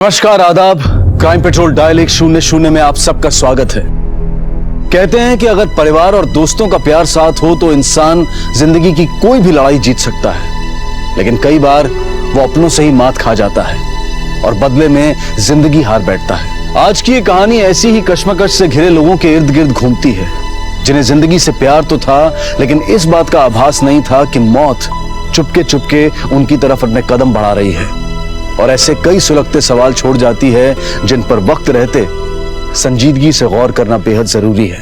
नमस्कार, आदाब। Crime petrol dial 100 में आप सबका स्वागत है। कहते हैं कि अगर परिवार और दोस्तों का प्यार साथ हो तो इंसान जिंदगी की कोई भी लड़ाई जीत सकता है, लेकिन कई बार वो अपनों से ही मात खा जाता है और बदले में जिंदगी हार बैठता है। आज की ये कहानी ऐसी ही कश्मकश से घिरे लोगों के इर्द गिर्द घूमती है, जिन्हें जिंदगी से प्यार तो था, लेकिन इस बात का आभास नहीं था कि मौत चुपके चुपके उनकी तरफ अपने कदम बढ़ा रही है। और ऐसे कई सुलगते सवाल छोड़ जाती है जिन पर वक्त रहते संजीदगी से गौर करना बेहद जरूरी है।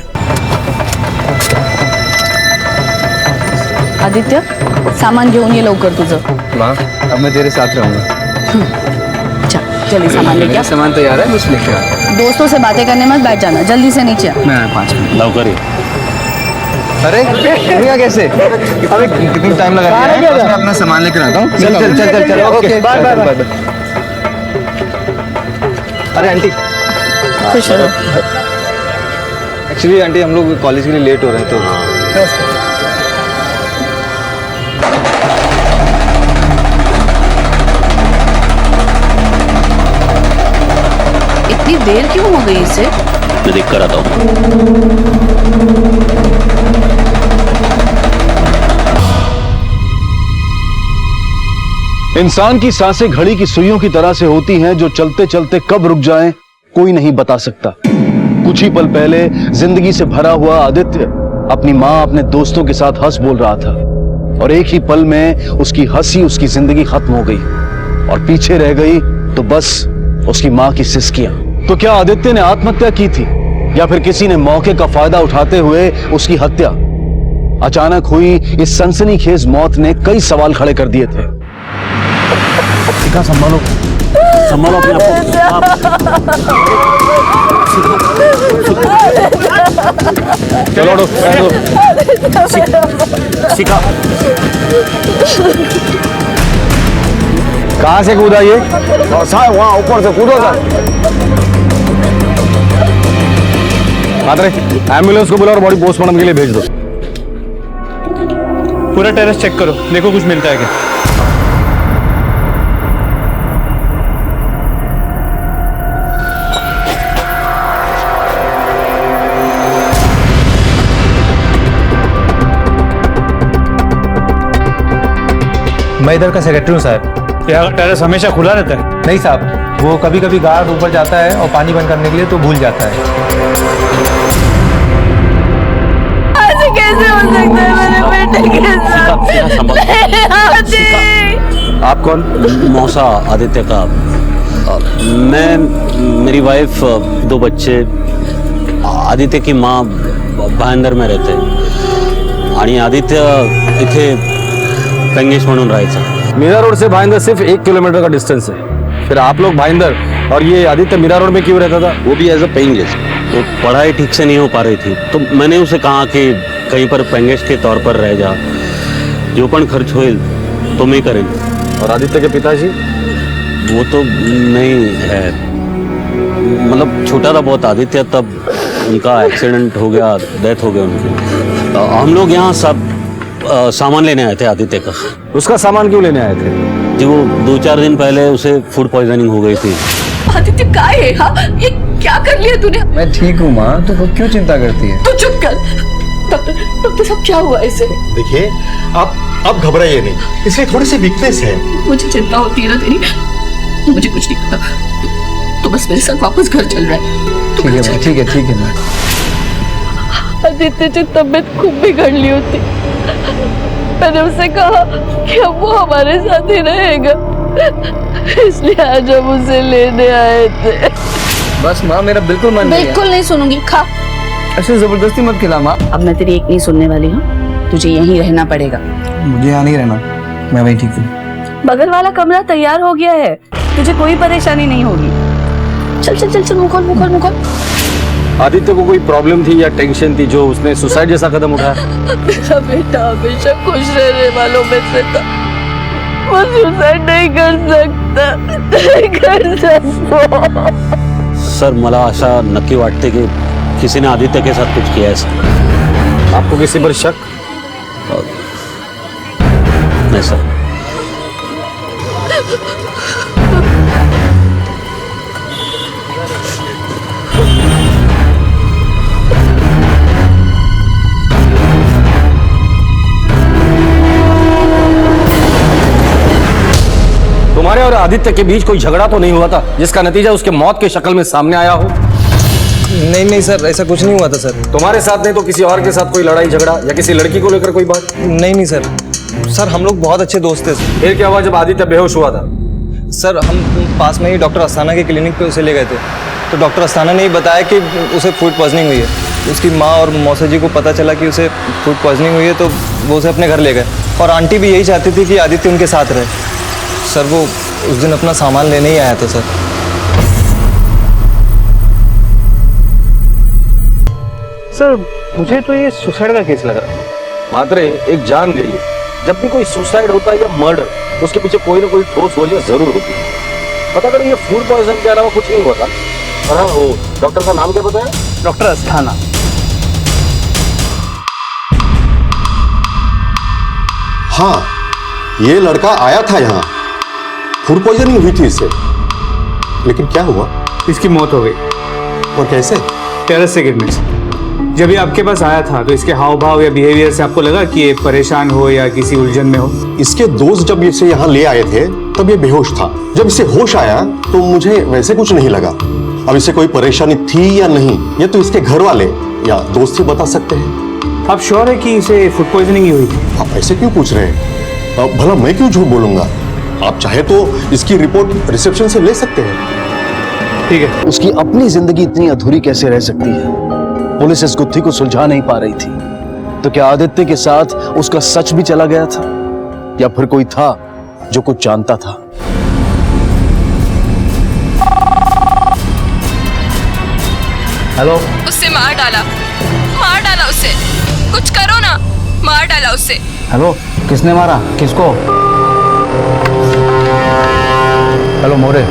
आदित्य, सामान घेऊन ये लवकर तुझं। माँ, अब मैं तेरे साथ रहूंगा। चल जल्दी सामान लेके आ। सामान तैयार है, बस लेके आ। दोस्तों से बातें करने मत बैठ जाना, जल्दी से नीचे आ। मैं 5 मिनट। लवकर ही। अरे भैया कैसे? अबे कितनी टाइम लगा दिया है? बस मैं अपना सामान लेकर आता हूँ। चल चल चल चल चल। Okay bye bye bye. अरे आंटी, खुश रहो। एक्चुअली आंटी हम लोग कॉलेज के लिए लेट हो रहे हैं तो इतनी देर क्यों हो गई इसे? मैं देख कर आता हूँ। इंसान की सांसें घड़ी की सुइयों की तरह से होती हैं, जो चलते चलते कब रुक जाएं कोई नहीं बता सकता। कुछ ही पल पहले जिंदगी से भरा हुआ आदित्य अपनी माँ अपने दोस्तों के साथ हंस बोल रहा था, और एक ही पल में उसकी हंसी उसकी जिंदगी खत्म हो गई और पीछे रह गई तो बस उसकी माँ की सिसकियां। तो क्या आदित्य ने आत्महत्या की थी या फिर किसी ने मौके का फायदा उठाते हुए उसकी हत्या? अचानक हुई इस सनसनीखेज मौत ने कई सवाल खड़े कर दिए थे। शिखा, संभालो संभालो अपने आप को। चलो उठो, शिखा कहाँ से कूदा ये? और साहब वहाँ ऊपर से कूदो सर। एम्बुलेंस को बुलाओ और बॉडी पोस्टमार्टम के लिए भेज दो। पूरा टेरेस चेक करो, देखो कुछ मिलता है क्या। मैं इधर का सेक्रेटरी हूँ साहब। यहाँ टेरेस हमेशा खुला रहता है? नहीं साहब, वो कभी कभी गार्ड ऊपर जाता है और पानी बंद करने के लिए तो भूल जाता है। ऐसे कैसे हो सकता है मेरे बेटे के साथ? आप कौन? मौसा आदित्य का। मैं, मेरी वाइफ, 2 बच्चे। आदित्य की माँ भाईंदर में रहते आणि आदित्य इथे पेंगेश म्हणून राहायचा। मीरा रोड से भाईंदर सिर्फ 1 किलोमीटर का डिस्टेंस है। फिर आप लोग भाईंदर और ये आदित्य मीरा रोड में क्यों रहता था? वो भी एज अ पेइंग गेस्ट। तो पढ़ाई ठीक से नहीं हो पा रही थी, तो मैंने उसे कहा कि कहीं पर पेंगेश के तौर पर रह जा, जो पण खर्च होईल तो मैं करेंगे। और आदित्य के पिताजी? वो तो नहीं है, मतलब छोटा था बहुत आदित्य, तब उनका एक्सीडेंट हो गया, डेथ हो गया उनकी। हम लोग यहाँ सब सामान लेने आए थे आदित्य का। उसका सामान क्यों लेने आए थे? जी, वो 2-4 दिन पहले उसे फूड पॉइजनिंग हो गई थी। आदित्य काय है? हाँ, ये क्या कर लिया तूने? मैं ठीक हूँ माँ, तो क्यों चिंता करती है? तू चुप कर। डॉक्टर साहब, क्या हुआ इसे? देखिए, आप घबराइए नहीं, इसमें थोड़ी सी वीकनेस है। मुझे चिंता होती है ना तेरी। मुझे कुछ नहीं पता, तो बस मेरे साथ वापस घर चल रहा है। ठीक है माँ, ठीक है माँ। आदित्य की तबीयत खूब बिगड़ होती। मैंने उसे कहा कि अब वो हमारे साथ ही रहेगा, इसलिए आज हम उसे लेने आए थे। बस माँ, मेरा बिल्कुल मन नहीं है। बिल्कुल नहीं सुनूंगी, खा। ऐसे जबरदस्ती मत खिला माँ। अब मैं तेरी एक नहीं सुनने वाली हूँ, तुझे यहीं रहना पड़ेगा। मुझे यहाँ नहीं रहना, मैं वहीं ठीक हूँ। बगल वाला कमरा तैयार हो गया है, तुझे कोई परेशानी नहीं होगी। चल चल चल चल, मुँह खोल। आदित्य को कोई प्रॉब्लम थी या टेंशन थी जो उसने सुसाइड जैसा कदम उठाया? मेरा बेटा हमेशा खुश रहने वालों में से था, वो सुसाइड नहीं कर सकता। सर, मला अशा नक्की वाटते की किसी ने आदित्य के साथ कुछ किया है सर। आपको किसी पर शक? नहीं सर। तुम्हारे और आदित्य के बीच कोई झगड़ा तो नहीं हुआ था जिसका नतीजा उसके मौत की शक्ल में सामने आया हो? नहीं नहीं सर, ऐसा कुछ नहीं हुआ था सर। तुम्हारे साथ नहीं तो किसी और के साथ कोई लड़ाई झगड़ा या किसी लड़की को लेकर कोई बात? नहीं नहीं सर, सर हम लोग बहुत अच्छे दोस्त थे सर। फिर क्या हुआ जब आदित्य बेहोश हुआ था? सर हम पास में ही डॉक्टर अस्थाना के क्लिनिक पे उसे ले गए थे, तो डॉक्टर अस्थाना ने ही बताया कि उसे फूड पॉइजनिंग हुई है। उसकी माँ और मौसा जी को पता चला कि उसे फूड पॉइजनिंग हुई है, तो वो उसे अपने घर ले गए। और आंटी भी यही चाहती थी कि आदित्य उनके साथ रहे। सर वो उस दिन अपना सामान लेने ही आया था सर। सर मुझे तो ये सुसाइड का केस लग रहा है। मात्रे एक जान गई है। जब भी कोई सुसाइड होता है या मर्डर, उसके पीछे कोई ना कोई ठोस वजह जरूर होती है। पता करें ये फूड पॉइजन के अलावा कुछ नहीं हुआ था। हाँ, वो डॉक्टर का नाम क्या बताया? डॉक्टर अस्थाना। हाँ, ये लड़का आया था यहाँ, फूड पॉइजनिंग हुई थी इससे, लेकिन क्या हुआ? इसकी मौत हो गई। और कैसे? टेरेस से गिरने से। जब ये आपके पास आया था तो इसके हाव भाव या बिहेवियर से आपको लगा कि ये परेशान हो या किसी उलझन में हो? इसके दोस्त जब इसे यहाँ ले आए थे तब ये बेहोश था। जब इसे होश आया तो मुझे वैसे कुछ नहीं लगा। अब इसे कोई परेशानी थी या नहीं, ये तो इसके घर वाले या दोस्त ही बता सकते हैं। आप श्योर है कि इसे फूड पॉइजनिंग ही हुई थी? आप ऐसे क्यों पूछ रहे हैं? भला मैं क्यों झूठ बोलूंगा? आप चाहे तो इसकी रिपोर्ट रिसेप्शन से ले सकते हैं। ठीक है। उसकी अपनी जिंदगी इतनी अधूरी कैसे रह सकती है? पुलिस इस गुत्थी को सुलझा नहीं पा रही थी, तो क्या आदित्य के साथ उसका सच भी चला गया था, या फिर कोई था जो कुछ जानता था? हेलो। उससे मार डाला उसे। कुछ करो ना, मार डाला उसे। हेलो, किसने मारा? किसको? हेलो मोरे,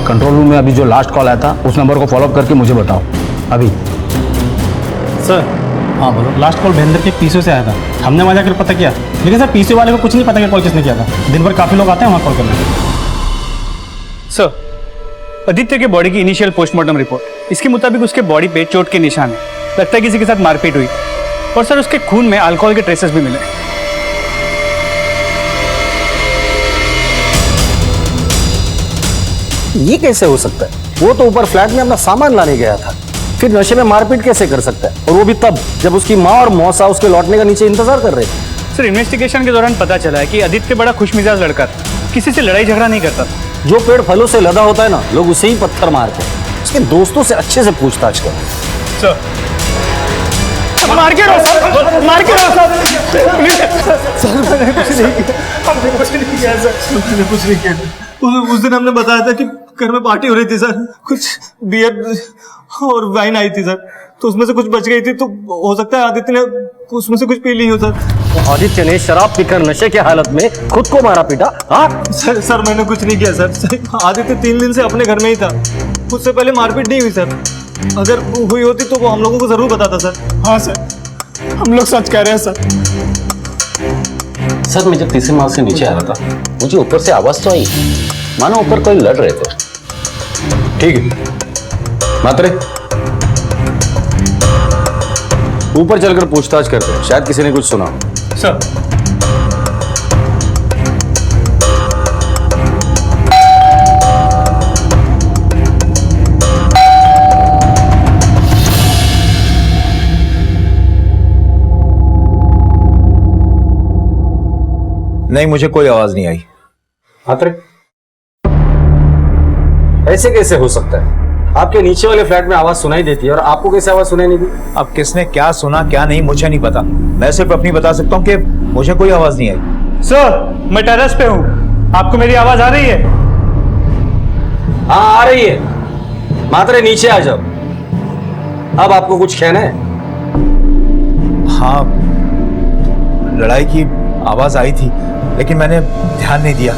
कंट्रोल रूम में अभी जो लास्ट कॉल आया था उस नंबर को फॉलो अप करके मुझे बताओ अभी। सर। हाँ बोलो। लास्ट कॉल महेंद्र के पीसीओ से आया था। हमने वहाँ जाकर पता किया, लेकिन सर पीसीओ वाले को कुछ नहीं पता कि कॉल किसने किया था। दिन भर काफी लोग आते हैं वहाँ कॉल करने। सर, आदित्य के बॉडी की इनिशियल पोस्टमार्टम रिपोर्ट, इसके मुताबिक उसके बॉडी पे चोट के निशान है। लगता है किसी के साथ मारपीट हुई। और सर उसके खून में अल्कोहल के ट्रेसेस भी मिले। ये कैसे हो सकता है? वो तो ऊपर फ्लैट में अपना सामान लाने गया था, फिर नशे में मारपीट कैसे कर सकता है? और वो भी तब जब उसकी माँ और मौसा उसके लौटने का नीचे इंतजार कर रहे थे। सर इन्वेस्टिगेशन के दौरान पता चला है कि आदित्य बड़ा खुशमिजाज लड़का था, किसी से लड़ाई झगड़ा नहीं करता था। जो पेड़ फलों से लदा होता है ना, लोग उसे ही पत्थर मारते हैं। उसके दोस्तों से अच्छे से पूछताछ कर। सर मार के रहो सर, मार के रहो सर। सर मैंने कुछ नहीं किया, हमने कुछ नहीं किया सर, मैंने कुछ नहीं किया। उस दिन हमने बताया था कि घर में पार्टी हो रही थी सर, कुछ बियर और वाइन आई थी सर, तो उसमें से कुछ बच गई थी, तो हो सकता है आदित्य ने उसमें से कुछ पी ली हो सर। आदित्य ने शराब पीकर नशे की हालत में खुद को मारा पीटा? हाँ सर मैंने कुछ नहीं किया सर। आदित्य 3 दिन से अपने घर में ही था, उससे पहले मारपीट नहीं हुई सर। अगर हुई होती तो वो हम लोगों को जरूर बताता सर। हाँ सर, हम लोग सच कह रहे हैं सर। सर मैं जब तीसरे माल से नीचे आ रहा था, मुझे ऊपर से आवाज तो आई, मानो ऊपर कोई लड़ रहे थे। ठीक है मात्रे, ऊपर चलकर पूछताछ करते हैं, शायद किसी ने कुछ सुना। सर नहीं, मुझे कोई आवाज नहीं आई। मात्रे, ऐसे कैसे हो सकता है? आपके नीचे वाले फ्लैट में आवाज सुनाई देती है और आपको कैसे आवाज सुनाई नहीं दी? अब किसने क्या सुना क्या नहीं मुझे नहीं पता, मैं सिर्फ अपनी बता सकता हूँ कि मुझे कोई आवाज नहीं आई। सर मैं टेरेस पे हूँ, आपको मेरी आवाज आ रही है? हाँ आ रही है। मात्रे नीचे आ जाओ। अब आपको कुछ कहना है? हाँ, लड़ाई की आवाज आई थी लेकिन मैंने ध्यान नहीं दिया।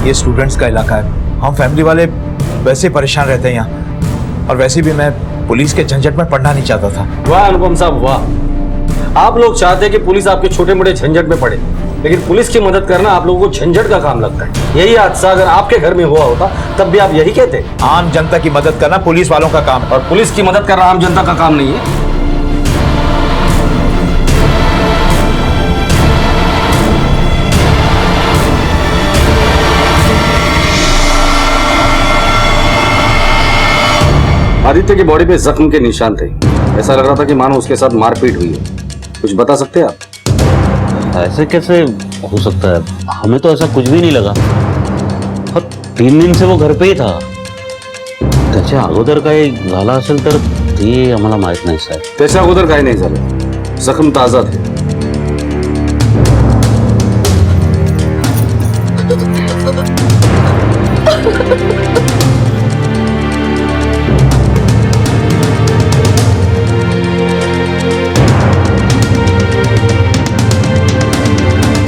ये स्टूडेंट्स का इलाका है, हम फैमिली वाले वैसे परेशान रहते हैं यहाँ, और वैसे भी मैं पुलिस के झंझट में पड़ना नहीं चाहता था। वाह अनुपम साहब वाह, आप लोग चाहते हैं कि पुलिस आपके छोटे मोटे झंझट में पड़े, लेकिन पुलिस की मदद करना आप लोगों को झंझट का काम लगता है। यही हादसा अगर आपके घर में हुआ होता तब भी आप यही कहते? आम जनता की मदद करना पुलिस वालों का काम है, और पुलिस की मदद करना आम जनता का काम नहीं है। आदित्य की बॉडी पे जख्म के निशान थे। ऐसा लग रहा था कि मानो उसके साथ मारपीट हुई है। कुछ बता सकते हैं आप? ऐसे कैसे हो सकता है? हमें तो ऐसा कुछ भी नहीं लगा और 3 दिन से वो घर पे ही था. त्याच्या अगोदर काही झाला असेल तर ते आम्हाला माहित नाही साहेब. त्याच्या अगोदर काही नाही झालं. जखम ताजा थे.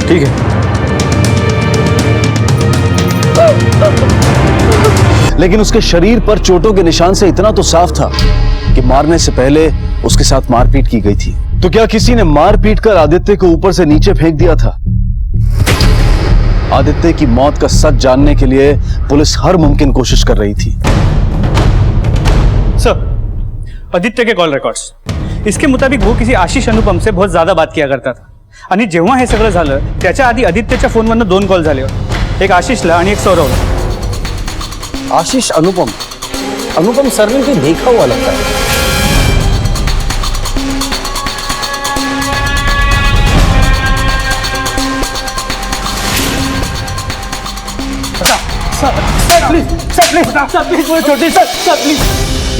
ठीक है, लेकिन उसके शरीर पर चोटों के निशान से इतना तो साफ था कि मारने से पहले उसके साथ मारपीट की गई थी. तो क्या किसी ने मारपीट कर आदित्य को ऊपर से नीचे फेंक दिया था? आदित्य की मौत का सच जानने के लिए पुलिस हर मुमकिन कोशिश कर रही थी. सर, आदित्य के कॉल रेकॉर्ड्स इसके मुताबिक वो किसी आशिष अनुपम से बहुत ज्यादा बात किया करता था आणि जेव्हा हे सगळं झालं त्याच्या आधी आदित्यच्या फोनवरनं 2 कॉल झाले. एक आशिषला आणि एक सौरवला. आशीष अनुपम. अनुपम सरने को देखा हुआ लगता है.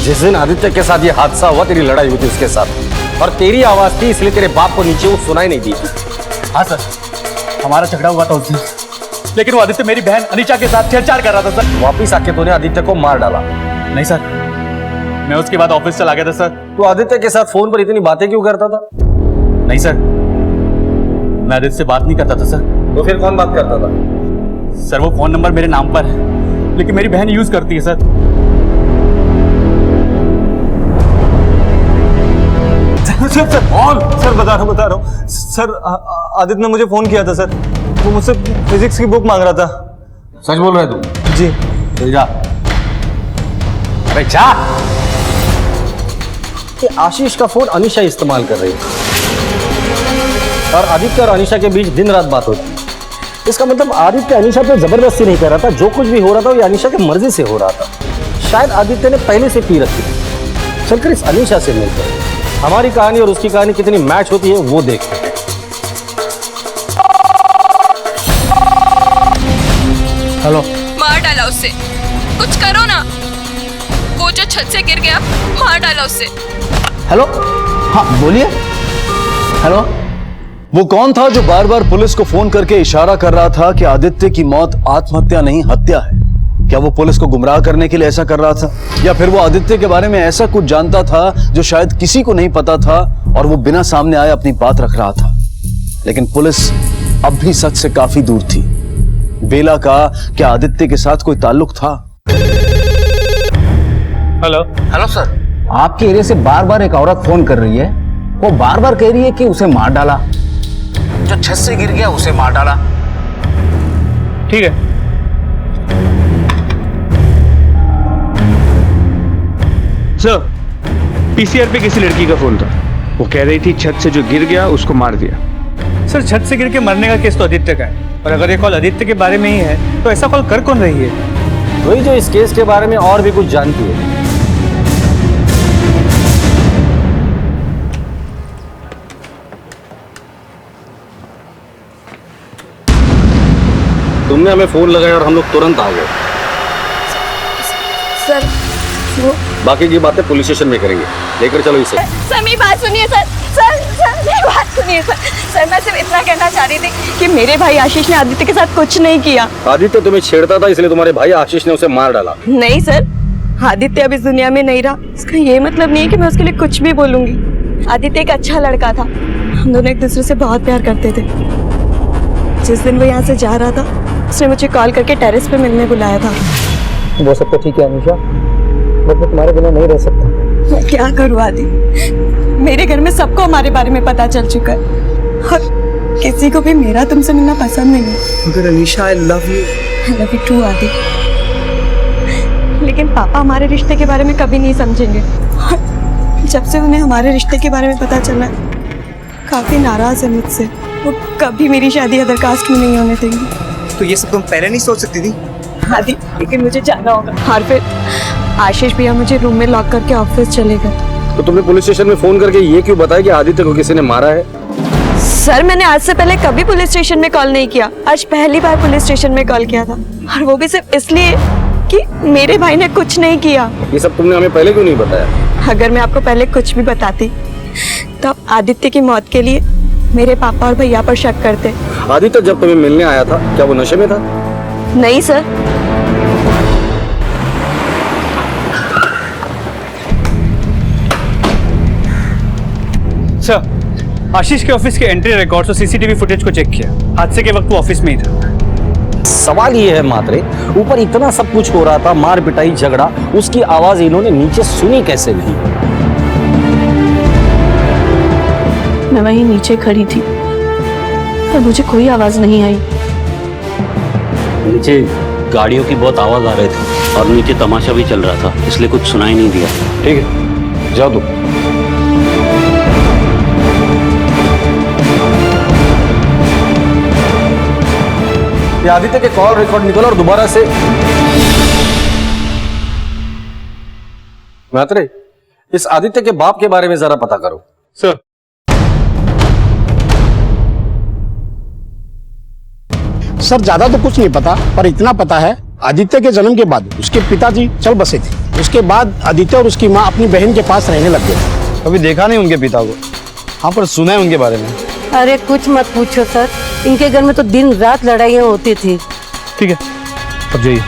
जिस दिन आदित्य के साथ ये हादसा हुआ तेरी लड़ाई हुई थी उसके साथ और तेरी आवाज थी इसलिए तेरे बाप को नीचे वो सुनाई नहीं दी. हाँ सर, हमारा झगड़ा हुआ था उस दिन, लेकिन वो आदित्य मेरी बहन अनीशा के साथ छेड़छाड़ कर रहा था सर. वापिस आके तूने आदित्य को मार डाला. नहीं सर, मैं उसके बाद ऑफिस चला गया था सर. तू आदित्य के साथ फोन पर इतनी बातें क्यों करता था? नहीं सर, मैं आदित्य से बात नहीं करता था सर. तो फिर कौन बात करता था? सर वो फोन नंबर मेरे नाम पर है, लेकिन मेरी बहन यूज करती है सर. सर बता रहा हूँ सर. आदित्य ने मुझे फोन किया था सर. वो मुझसे फिजिक्स की बुक मांग रहा था. सच बोल रहे तू? जी. चल जा. अरे जा. ये आशीष का फोन अनीशा इस्तेमाल कर रही है और आदित्य और अनीशा के बीच दिन रात बात होती है. इसका मतलब आदित्य अनीशा पे जबरदस्ती नहीं कर रहा था. जो कुछ भी हो रहा था वो अनीशा की मर्जी से हो रहा था. शायद आदित्य ने पहले से पी रखी थी. चलकर इस अनीशा से मिलकर हमारी कहानी और उसकी कहानी कितनी मैच होती है वो देखते हैं. हेलो. मार डाला उससे. कुछ करो ना. वो जो छत से गिर गया, मार डाला उससे. हेलो. हाँ बोलिए. हेलो. वो कौन था जो बार बार पुलिस को फोन करके इशारा कर रहा था कि आदित्य की मौत आत्महत्या नहीं हत्या है? क्या वो पुलिस को गुमराह करने के लिए ऐसा कर रहा था, या फिर वो आदित्य के बारे में ऐसा कुछ जानता था जो शायद किसी को नहीं पता था और वो बिना सामने आए अपनी बात रख रहा था? लेकिन पुलिस अब भी सच से काफी दूर थी. बेला का क्या आदित्य के साथ कोई ताल्लुक था? हेलो. हेलो सर, आपके एरिया से बार बार एक औरत फोन कर रही है. वो बार बार कह रही है कि उसे मार डाला, जो छत से गिर गया उसे मार डाला. ठीक है. सर, पीसीआर पे किसी लड़की का फोन था. वो कह रही थी छत से जो गिर गया उसको मार दिया. सर छत से गिर के मरने का केस तो आदित्य का है, और अगर ये कॉल आदित्य के बारे में ही है तो ऐसा कॉल कर कौन रही है? वही जो इस केस के बारे में और भी कुछ जानती है. तुमने हमें फोन लगाया और हम लोग तुरंत आ गए. सर वो बाकी की बातें पुलिस स्टेशन में करेंगे. लेकर चलो इसे. सर मेरी बात सुनिए सर. सर मेरी बात सुनिए सर. सर मैं सिर्फ इतना कहना चाह रही थी कि मेरे भाई आशीष ने आदित्य के साथ कुछ नहीं किया. आदित्य तुम्हें छेड़ता था इसलिए तुम्हारे भाई आशीष ने उसे मार डाला. नहीं सर, आदित्य अब इस दुनिया में नहीं रहा. इसका ये मतलब नहीं है कि मैं उसके लिए कुछ भी बोलूंगी. आदित्य एक अच्छा लड़का था. हम दोनों एक दूसरे से बहुत प्यार करते थे. जिस दिन वो यहाँ से जा रहा था उसने मुझे कॉल करके टेरेस पे मिलने बुलाया था. वो सब तो ठीक है अनीशा, बट मैं तुम्हारे बिना नहीं रह सकता. मैं क्या करूँ आदि, मेरे घर में सबको हमारे बारे में पता चल चुका है और किसी को भी मेरा तुमसे मिलना पसंद नहीं है. मगर Anisha I love you too Adi. लेकिन पापा हमारे रिश्ते के बारे में कभी नहीं समझेंगे. जब से उन्हें हमारे रिश्ते के बारे में पता चला काफी नाराज है मुझसे. वो कभी मेरी शादी अदर कास्ट में नहीं होने देंगे. तो ये सब तुम पहले नहीं सोच सकती थी? आदि लेकिन मुझे जाना होगा. और फिर आशीष भैया मुझे रूम में लॉक करके ऑफिस चले गए। तो तुमने पुलिस स्टेशन में फोन करके ये क्यों बताया कि आदित्य को किसी ने मारा है? सर मैंने आज से पहले कभी पुलिस स्टेशन में कॉल नहीं किया, आज पहली बार पुलिस स्टेशन में कॉल किया था, और वो भी सिर्फ इसलिए कि मेरे भाई ने कुछ नहीं किया। ये सब तुमने हमें पहले क्यों नहीं बताया? अगर मैं आपको पहले कुछ भी बताती तो आप आदित्य की मौत के लिए मेरे पापा और भैया पर शक करते। आदित्य जब तुम्हें मिलने आया था क्या वो नशे में था? नहीं सर। सर, आशीष के ऑफिस के एंट्री रिकॉर्ड्स और सीसीटीवी फुटेज को चेक किया। हादसे के वक्त वो ऑफिस में ही था। सवाल ये है मात्रे, ऊपर इतना सब कुछ हो रहा था, मार पिटाई झगड़ा, उसकी आवाज इन्होंने नीचे सुनी कैसे नहीं? मैं वहीं नीचे खड़ी थी पर मुझे कोई आवाज नहीं आई। नीचे गाड़ियों की बहुत आवाज आ रही थी और नीचे तमाशा भी चल रहा था, इसलिए कुछ सुनाई नहीं दिया। ठीक है, जाओ तुम। ये आदित्य के कॉल रिकॉर्ड निकालो और दोबारा से। मात्रे, इस आदित्य के बाप के बारे में जरा पता करो। सर, सर ज्यादा तो कुछ नहीं पता, पर इतना पता है आदित्य के जन्म के बाद उसके पिताजी चल बसे थे। उसके बाद आदित्य और उसकी माँ अपनी बहन के पास रहने लग गए। कभी देखा नहीं उनके पिता को, हाँ पर सुना है उनके बारे में। अरे कुछ मत पूछो सर, इनके घर में तो दिन रात लड़ाइयाँ होती थी। ठीक है, अब जाइए।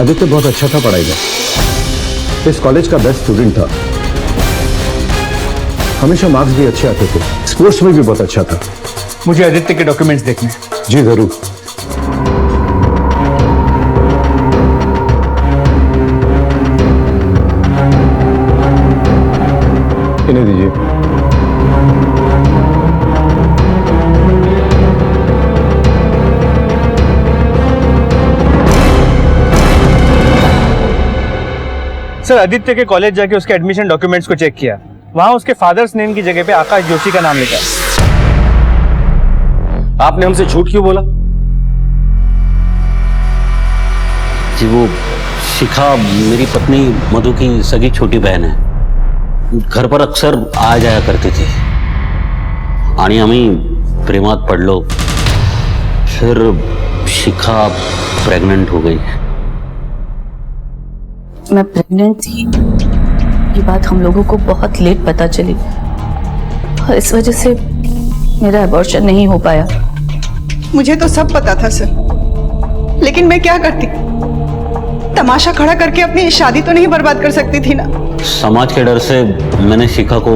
आदित्य बहुत अच्छा था पढ़ाई में, इस कॉलेज का बेस्ट स्टूडेंट था, हमेशा मार्क्स भी अच्छे आते थे, स्पोर्ट्स में भी बहुत अच्छा था। मुझे आदित्य के डॉक्यूमेंट्स देखने। जी जरूर। इन्हें दीजिए। सर, आदित्य के कॉलेज जाके उसके एडमिशन डॉक्यूमेंट्स को चेक किया। वहां उसके फादर्स नेम की जगह पे आकाश जोशी का नाम लिखा है। आपने हमसे झूठ क्यों बोला? जी वो शिखा मेरी पत्नी मधु की सगी छोटी बहन है, घर पर अक्सर आ जाया करती थी आणि आम्ही प्रेमात पडलो, फिर शिखा प्रेग्नेंट हो गई। मैं प्रेग्नेंट थी, ये बात हम लोगों को बहुत लेट पता चली और इस वजह से मेरा अबॉर्शन नहीं हो पाया। मुझे तो सब पता था सर, लेकिन मैं क्या करती? तमाशा खड़ा करके अपनी शादी तो नहीं बर्बाद कर सकती थी ना। समाज के डर से मैंने शिखा को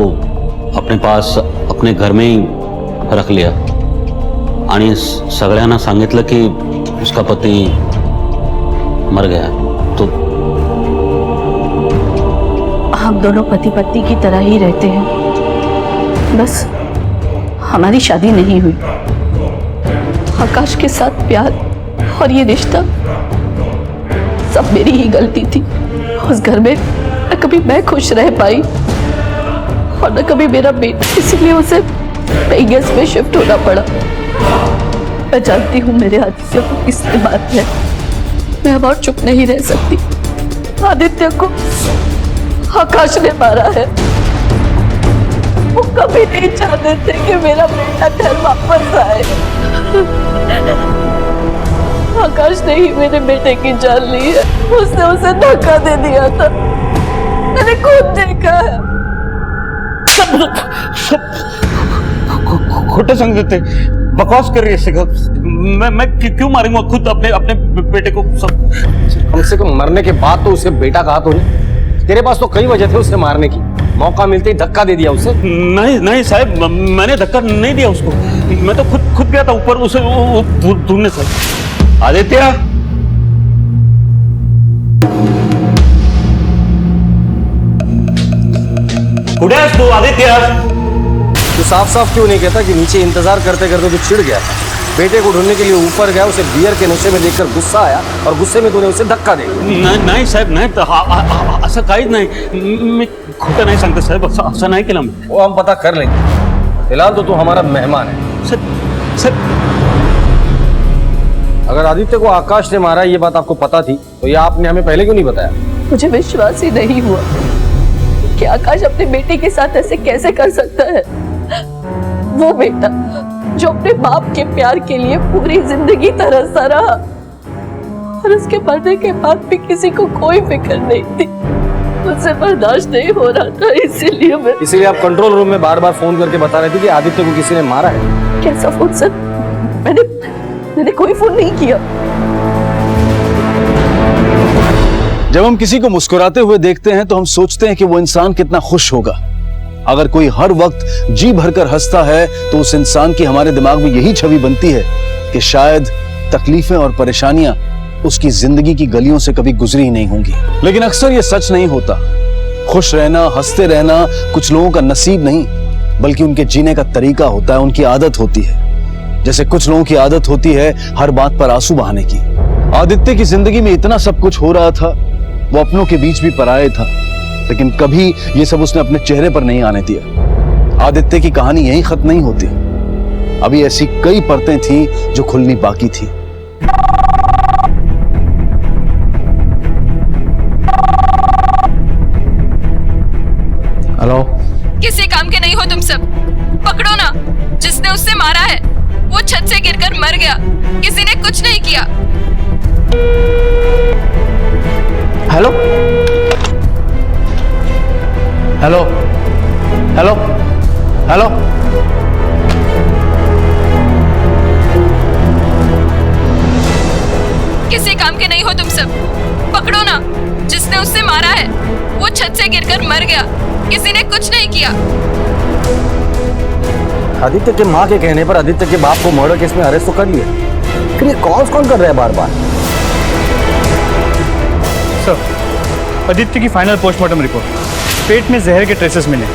अपने पास अपने घर में ही रख लिया आणि सगळ्यांना सांगितलं की उसका पति मर गया। तो हम दोनों पति पत्नी की तरह ही रहते हैं, बस हमारी शादी नहीं हुई। आकाश के साथ प्यार और ये रिश्ता सब मेरी ही गलती थी। उस घर में न कभी मैं खुश रह पाई और न कभी मेरा बेटा, इसीलिए उसे नई गेस्ट में शिफ्ट होना पड़ा। मैं जानती हूँ मेरे आदित्य को किसने मारा है, मैं अब और चुप नहीं रह सकती। आदित्य को आकाश ने मारा है। वो कभी नहीं चाहते थे कि मेरा बेटा घर वापस आए। आकाश ने ही मेरे बेटे की जान ली है। उसने उसे धक्का दे दिया था, मैंने खुद देखा है। खोटे संग देते, बकवास कर रही है शिखा। मैं क्यों मारूंगा खुद अपने बेटे को? सब कम से कम मरने के बाद तो उसे बेटा कहा तो नहीं। तेरे पास तो कई वजह थे उसे मारने की, मौका मिलते ही धक्का दे दिया उसे। नहीं साहब, मैंने धक्का नहीं दिया उसको, मैं तो खुद गया था ऊपर उसे ढूंढने। सर आदित्य, कुठे आहेस तू आदित्य? तू साफ साफ क्यों नहीं कहता कि नीचे इंतजार करते करते तू चिढ़ गया? बेटे को ढूंढने के लिए ऊपर गया, उसे बियर के नशे में देखकर गुस्सा आया और गुस्से में तूने उसे धक्का दे दिया। नाही साहेब, नाही, असं काहीच नाही। मी खोटं नाही सांगतो साहेब, असं नाही केलं मी। वो हम पता कर लेंगे, फिलहाल तो तू हमारा मेहमान है। सर अगर आदित्य को आकाश ने मारा ये बात आपको पता थी तो ये आपने हमें पहले क्यों नहीं बताया? मुझे विश्वास ही नहीं हुआ कि आकाश अपने बेटे के साथ ऐसे कैसे कर सकता है। वो बेटा जो अपने बाप के प्यार के लिए पूरी जिंदगी तरसता रहा और उसके मरने के बाद भी किसी को कोई फिक्र नहीं थी। मुझसे बर्दाश्त नहीं हो रहा था, इसीलिए आप कंट्रोल रूम में बार बार फोन करके बता रहे थे कि आदित्य को किसी ने मारा है। कैसा फोन सर? मैंने कोई फोन नहीं किया। जब हम किसी को मुस्कुराते हुए देखते हैं तो हम सोचते हैं कि वो इंसान कितना खुश होगा। अगर कोई हर वक्त जी भरकर हंसता है तो उस इंसान की हमारे दिमाग में यही छवि बनती है कि शायद तकलीफें और परेशानियां उसकी जिंदगी की गलियों से कभी गुजरी ही नहीं होंगी। लेकिन अक्सर ये सच नहीं होता। खुश रहना, हंसते रहना कुछ लोगों का नसीब नहीं बल्कि उनके जीने का तरीका होता है, उनकी आदत होती है। जैसे कुछ लोगों की आदत होती है हर बात पर आंसू बहाने की। आदित्य की जिंदगी में इतना सब कुछ हो रहा था, वो अपनों के बीच भी पराये था, लेकिन कभी ये सब उसने अपने चेहरे पर नहीं आने दिया। आदित्य की कहानी यहीं खत्म नहीं होती, अभी ऐसी कई परतें थी जो खुलनी बाकी थी। हेलो, किसी काम के नहीं हो तुम सब। पकड़ो ना, जिसने उससे मारा है वो छत से गिरकर मर गया, किसी ने कुछ नहीं किया। हेलो हेलो हेलो हेलो किसी काम के नहीं हो तुम सब। पकड़ो ना, जिसने उससे मारा है वो छत से गिरकर मर गया, किसी ने कुछ नहीं किया। आदित्य के माँ के कहने पर आदित्य के बाप को मर्डर केस में अरेस्ट तो कर लिया, फिर ये कॉल कौन कर रहा है बार बार? सर, आदित्य की फाइनल पोस्टमार्टम रिपोर्ट, पेट में जहर के ट्रेसेस मिले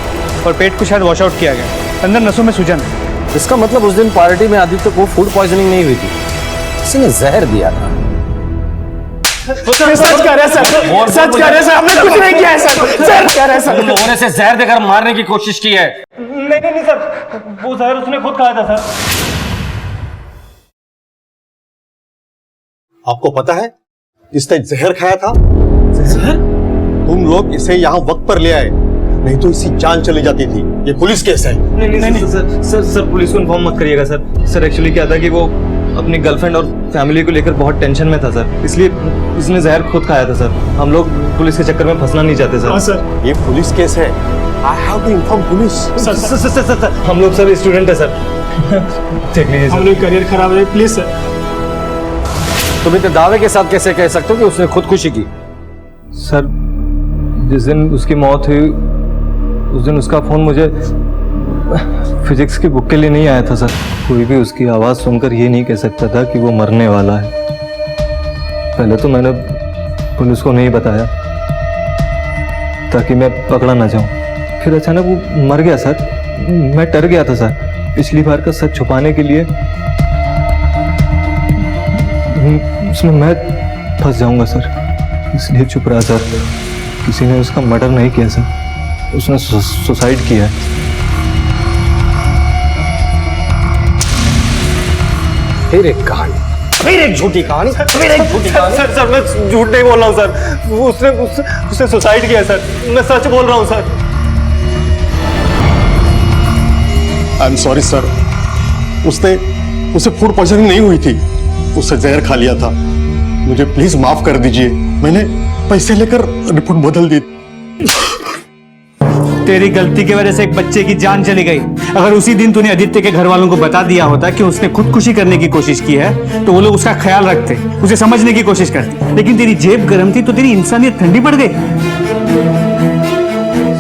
और पेट को शायद वॉश आउट किया गया, अंदर नसों में सूजन है। इसका मतलब उस दिन पार्टी में आदित्य को फूड पॉइजनिंग नहीं हुई थी, किसी ने जहर दिया था। सच कह रहे हैं सर, सच कह रहे हैं सर, हमने कुछ नहीं किया है सर, सच कह रहे हैं सर। तुम लोगों ने इसे जहर देकर मारने की कोशिश की है। नहीं सर, वो जहर उसने खुद खाया था सर। आपको पता है इसने जहर खाया था? जहर? तुम लोग इसे यहाँ वक्त पर ले आए, नहीं तो इसकी जान चली जाती थी। ये पुलिस केस है। नहीं सर पुलिस को इन्फॉर्म मत करिएगा सर। एक्चुअली क्या था कि वो अपनी गर्लफ्रेंड और फैमिली को लेकर बहुत टेंशन में था सर, इसलिए इसने जहर खुद खाया था सर। हम लोग पुलिस के चक्कर में फंसना नहीं चाहते सर। हाँ सर, ये पुलिस केस है। I have to inform police. Sir हम लोग सब स्टूडेंट है सर। देख लीजिए हम लोग करियर खराब है, प्लीज सर। तुम इतने दावे के साथ कैसे कह सकते हो कि उसने खुदकुशी की? सर जिस दिन उसकी मौत हुई उस दिन उसका फोन मुझे फिजिक्स की बुक के लिए नहीं आया था सर। कोई भी उसकी आवाज़ सुनकर ये नहीं कह सकता था कि वो मरने वाला है। पहले तो मैंने पुलिस को नहीं बताया ताकि मैं पकड़ा ना जाऊं, फिर अचानक वो मर गया सर। मैं डर गया था सर, पिछली बार का सच छुपाने के लिए उसमें मैं फंस जाऊंगा सर, इसलिए चुप रहा सर। किसी ने उसका मर्डर नहीं किया सर, उसने सुसाइड किया है। फिर एक कहानी, फिर एक झूठी कहानी, फिर एक झूठी कहानी। सर मैं झूठ नहीं बोल रहा हूँ सर, उसने सुसाइड किया सर, मैं सच बोल रहा हूँ sir. I am sorry sir, उसे फूड पॉइजनिंग नहीं हुई थी, उससे जहर खा लिया था। मुझे प्लीज माफ कर दीजिए, मैंने पैसे लेकर रिपोर्ट बदल दी। तेरी गलती की वजह से एक बच्चे की जान चली गई। अगर उसी दिन तूने आदित्य के घर वालों को बता दिया होता कि उसने खुदकुशी करने की कोशिश की है तो वो लोग उसका ख्याल रखते, उसे समझने की कोशिश करते। लेकिन तेरी जेब गर्म थी तो तेरी इंसानियत ठंडी पड़ गई।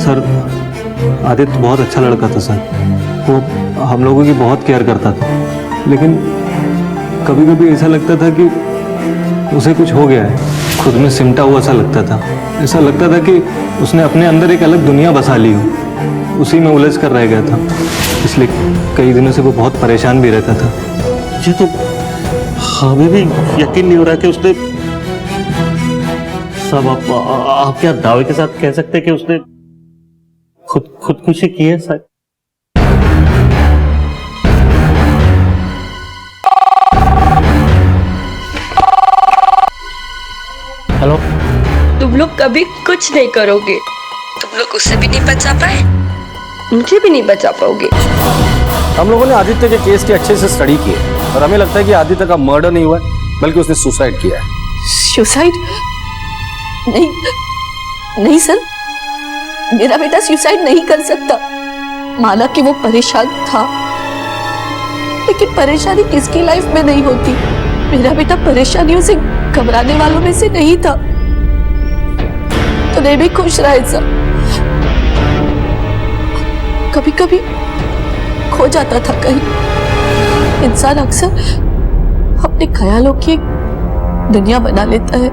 सर आदित्य बहुत अच्छा लड़का था सर, वो हम लोगों की बहुत केयर करता था, लेकिन कभी कभी ऐसा लगता था कि उसे कुछ हो गया है, खुद में सिमटा हुआ सा लगता था। ऐसा लगता था कि उसने अपने अंदर एक अलग दुनिया बसा ली हो, उसी में उलझ कर रह गया था। इसलिए कई दिनों से वो बहुत परेशान भी रहता था। ये तो हमें भी यकीन नहीं हो रहा कि उसने सब आप क्या दावे के साथ कह सकते हैं कि उसने खुदकुशी की है सर? कभी कुछ नहीं करोगे। तुम लोग उससे भी नहीं बचा पाए, मुझे भी नहीं बचा पाओगे। हम लोगों ने आदित्य के केस की अच्छे से स्टडी की है और हमें लगता है कि आदित्य का मर्डर नहीं हुआ है, बल्कि उसने सुसाइड किया है। सुसाइड? नहीं नहीं सर, मेरा बेटा सुसाइड नहीं कर सकता। माना कि वो परेशान था, लेकिन परेशानी किसकी लाइफ में नहीं होती। मेरा बेटा परेशानियों से घबराने वालों में से नहीं था, तो नहीं भी खुश रहे सर। कभी कभी खो जाता था कहीं। इंसान अक्सर अपने ख्यालों की एक दुनिया बना लेता है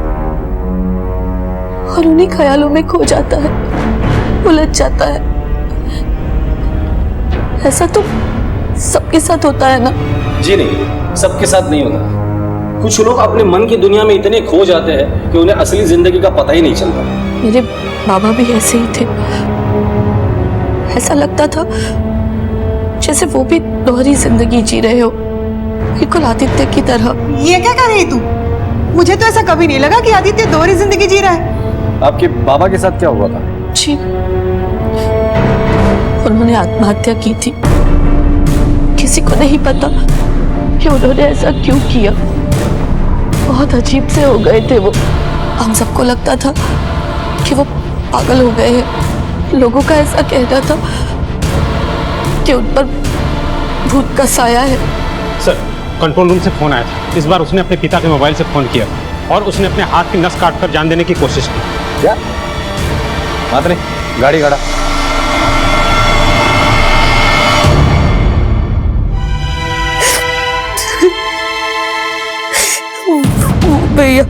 और उन्हीं ख्यालों में खो जाता है, उलझ जाता है। ऐसा तो सबके साथ होता है ना? जी नहीं, सबके साथ नहीं होता। कुछ लोग अपने मन की दुनिया में इतने खो जाते हैं कि उन्हें असली जिंदगी का पता ही नहीं चलता। मेरे बाबा भी ऐसे ही थे। ऐसा लगता था जैसे वो भी दोहरी जिंदगी जी रहे हो, बिल्कुल आदित्य की तरह। ये क्या कर रही तू? मुझे तो ऐसा कभी नहीं लगा कि आदित्य दोहरी जिंदगी जी रहा है। आपके बाबा के साथ क्या हुआ था? जी, उन्होंने आत्महत्या की थी। किसी को नहीं पता कि उन्होंने ऐसा क्यों किया। बहुत अजीब से हो गए थे वो। हम सबको लगता था कि वो पागल हो गए हैं। लोगों का ऐसा कहना था कि उन पर भूत का साया है। सर, कंट्रोल रूम से फोन आया था। इस बार उसने अपने पिता के मोबाइल से फोन किया और उसने अपने हाथ की नस काटकर जान देने की कोशिश की। क्या बात नहीं? गाड़ी गाड़ा। भैया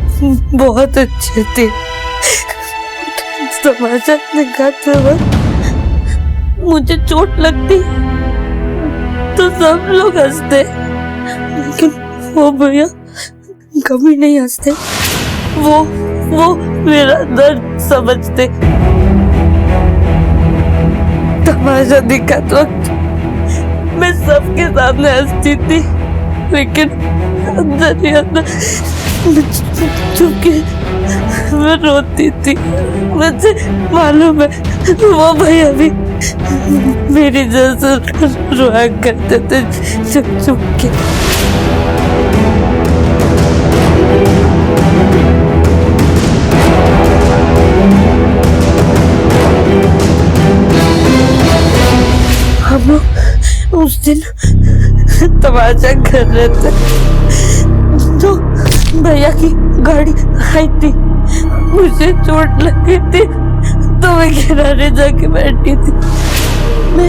बहुत अच्छे थे। तमाशा दिखाते वक्त मुझे चोट लगती तो सब लोग हंसते, लेकिन वो भैया कभी नहीं हंसते। वो मेरा दर्द समझते। तमाशा दिखाते वक्त मैं सबके सामने हंसती थी, लेकिन अंदर ही अंदर चुपके मैं रोती थी। मुझे मालूम है वो भैया भी मेरी जैसे रोया करते थे चुप चुप के। हम लोग उस दिन तमाशा कर रहे थे तो भैया की गाड़ी आई थी। मुझे चोट लगी थी तो मैं किनारे जाके बैठी थी। मैं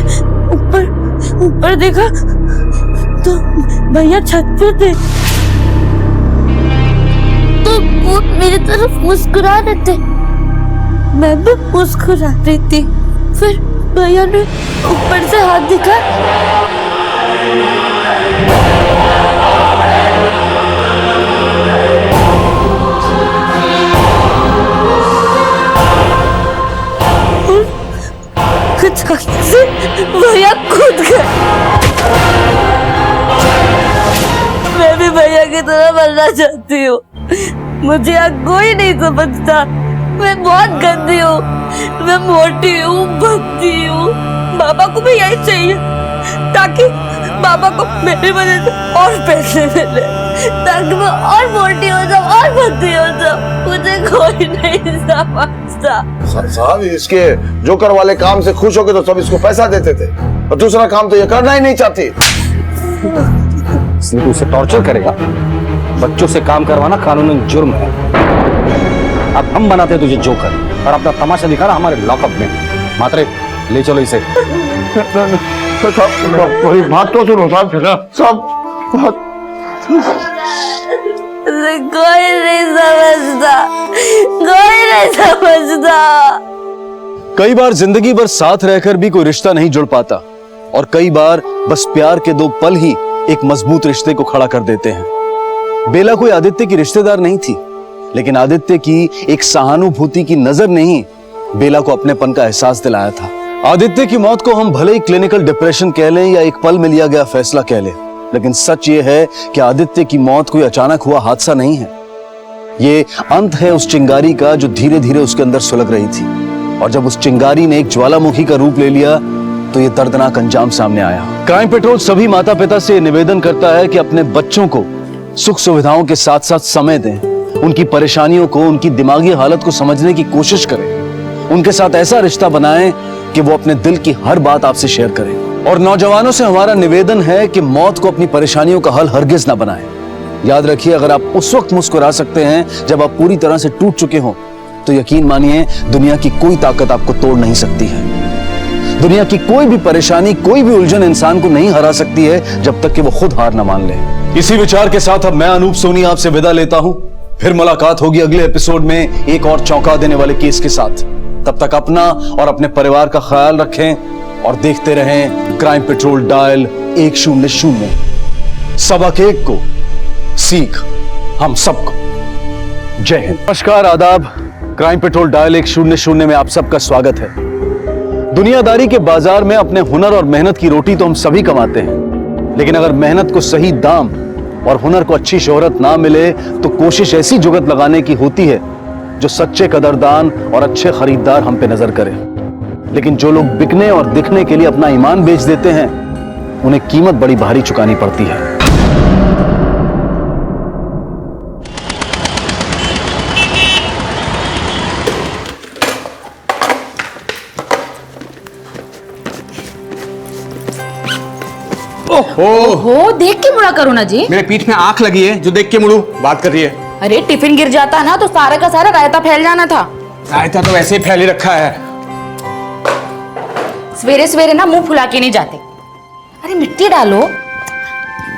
ऊपर देखा तो भैया छत पे थे, तो वो मेरी तरफ मुस्कुरा रहे थे। मैं भी मुस्कुरा रही थी। फिर भैया ने ऊपर से हाथ दिखा से भैया कूद गए। मैं भी भैया की तरह बनना चाहती हूँ। मुझे अब कोई नहीं समझता। मैं बहुत गंदी हूँ, मैं मोटी हूँ, भद्दी हूँ। बाबा को भी यही चाहिए ताकि बाबा को मेरी वजह से और पैसे मिले, ताकि मैं और मोटी हो जाऊँ और भद्दी हो जाऊँ। मुझे कोई नहीं समझता। साहब इसके जोकर वाले काम से खुश होके तो सब इसको पैसा देते थे, और दूसरा काम तो ये करना ही नहीं चाहती। इसलिए तू उसे टॉर्चर करेगा। बच्चों से काम करवाना कानूनन जुर्म है। अब हम बनाते हैं तुझे जोकर और अपना तमाशा दिखाना हमारे लॉकअप में। मात्रे ले चलो इसे। वही बात तो सुनो साहब, सब कोई नहीं समझता, कोई नहीं समझता। कई बार जिंदगी भर साथ रहकर भी कोई रिश्ता नहीं जुड़ पाता, और कई बार बस प्यार के 2 पल ही एक मजबूत रिश्ते को खड़ा कर देते हैं। बेला कोई आदित्य की रिश्तेदार नहीं थी, लेकिन आदित्य की एक सहानुभूति की नजर ने ही बेला को अपनेपन का एहसास दिलाया था। आदित्य की मौत को हम भले ही क्लिनिकल डिप्रेशन कह लें या एक पल में लिया गया फैसला कह लें, लेकिन सच ये है कि आदित्य की मौत कोई अचानक हुआ हादसा नहीं है। ये अंत है उस चिंगारी का जो धीरे धीरे उसके अंदर सुलग रही थी, और जब उस चिंगारी ने एक ज्वालामुखी का रूप ले लिया तो ये दर्दनाक अंजाम सामने आया। क्राइम पेट्रोल सभी माता पिता से निवेदन करता है कि अपने बच्चों को सुख सुविधाओं के साथ साथ समय दें, उनकी परेशानियों को, उनकी दिमागी हालत को समझने की कोशिश करें, उनके साथ ऐसा रिश्ता बनाएं कि वो अपने दिल की हर बात आपसे शेयर करें। और नौजवानों से हमारा निवेदन है कि मौत को अपनी परेशानियों का हल हरगिज ना बनाएं। याद रखिए, अगर आप उस वक्त मुस्कुरा सकते हैं जब आप पूरी तरह से टूट चुके हों, तो यकीन मानिए दुनिया की कोई ताकत आपको तोड़ नहीं सकती है। दुनिया की कोई भी परेशानी, कोई भी उलझन इंसान को नहीं हरा सकती है जब तक कि वो खुद हार न मान ले। इसी विचार के साथ अब मैं अनूप सोनी आपसे विदा लेता हूं। फिर मुलाकात होगी अगले एपिसोड में एक और चौंका देने वाले केस के साथ। तब तक अपना और अपने परिवार का ख्याल रखें और देखते रहें क्राइम पेट्रोल डायल 100। सबक एक को सीख हम सबको। जय हिंद। नमस्कार, आदाब। क्राइम पेट्रोल डायल 100 में आप सबका स्वागत है। दुनियादारी के बाजार में अपने हुनर और मेहनत की रोटी तो हम सभी कमाते हैं, लेकिन अगर मेहनत को सही दाम और हुनर को अच्छी शोहरत ना मिले तो कोशिश ऐसी जुगत लगाने की होती है जो सच्चे कदरदान और अच्छे खरीदार हम पे नजर करें। लेकिन जो लोग बिकने और दिखने के लिए अपना ईमान बेच देते हैं, उन्हें कीमत बड़ी भारी चुकानी पड़ती है। ओहो, देख के मुड़ा करो ना जी। मेरे पीठ में आंख लगी है जो देख के मुड़ू बात कर रही है। अरे टिफिन गिर जाता ना तो सारा का सारा रायता फैल जाना था। रायता तो वैसे ही फैले रखा है। सवेरे सवेरे ना मुंह फुला के नहीं जाते। अरे मिट्टी डालो,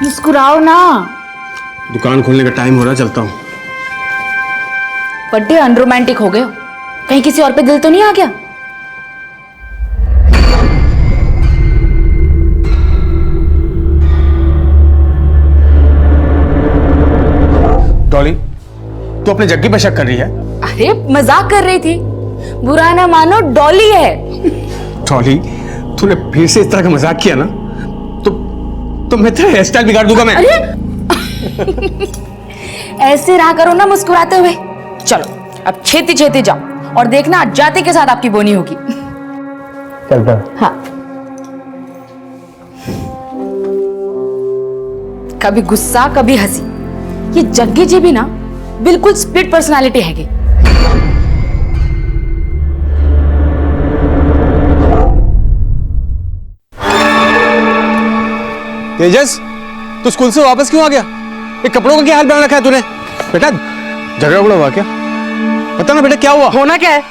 मुस्कुराओ ना। दुकान खोलने का टाइम हो रहा, चलता हूँ। बड़े अनरोमांटिक हो गए हो। कहीं किसी और पे दिल तो नहीं आ गया? डॉली, तू अपने जग्गी पे शक कर रही है? अरे मजाक कर रही थी, बुरा ना मानो, डॉली है। डॉली, तूने फिर से इस तरह का मजाक किया ना तो मैं तेरा हेयर स्टाइल बिगाड़ दूंगा मैं। अरे ऐसे रहा करो ना मुस्कुराते हुए। चलो अब छेती छेती जाओ और देखना जाते के साथ आपकी बोनी होगी। चलता। हाँ, कभी गुस्सा कभी हंसी। ये जग्गी जी भी ना बिल्कुल स्प्लिट पर्सनालिटी हैगी। तेजस, तू स्कूल से वापस क्यों आ गया? ये कपड़ों का क्या हाल बना रखा है तूने? बेटा झगड़ा हुआ क्या? पता ना बेटा क्या हुआ? होना क्या है?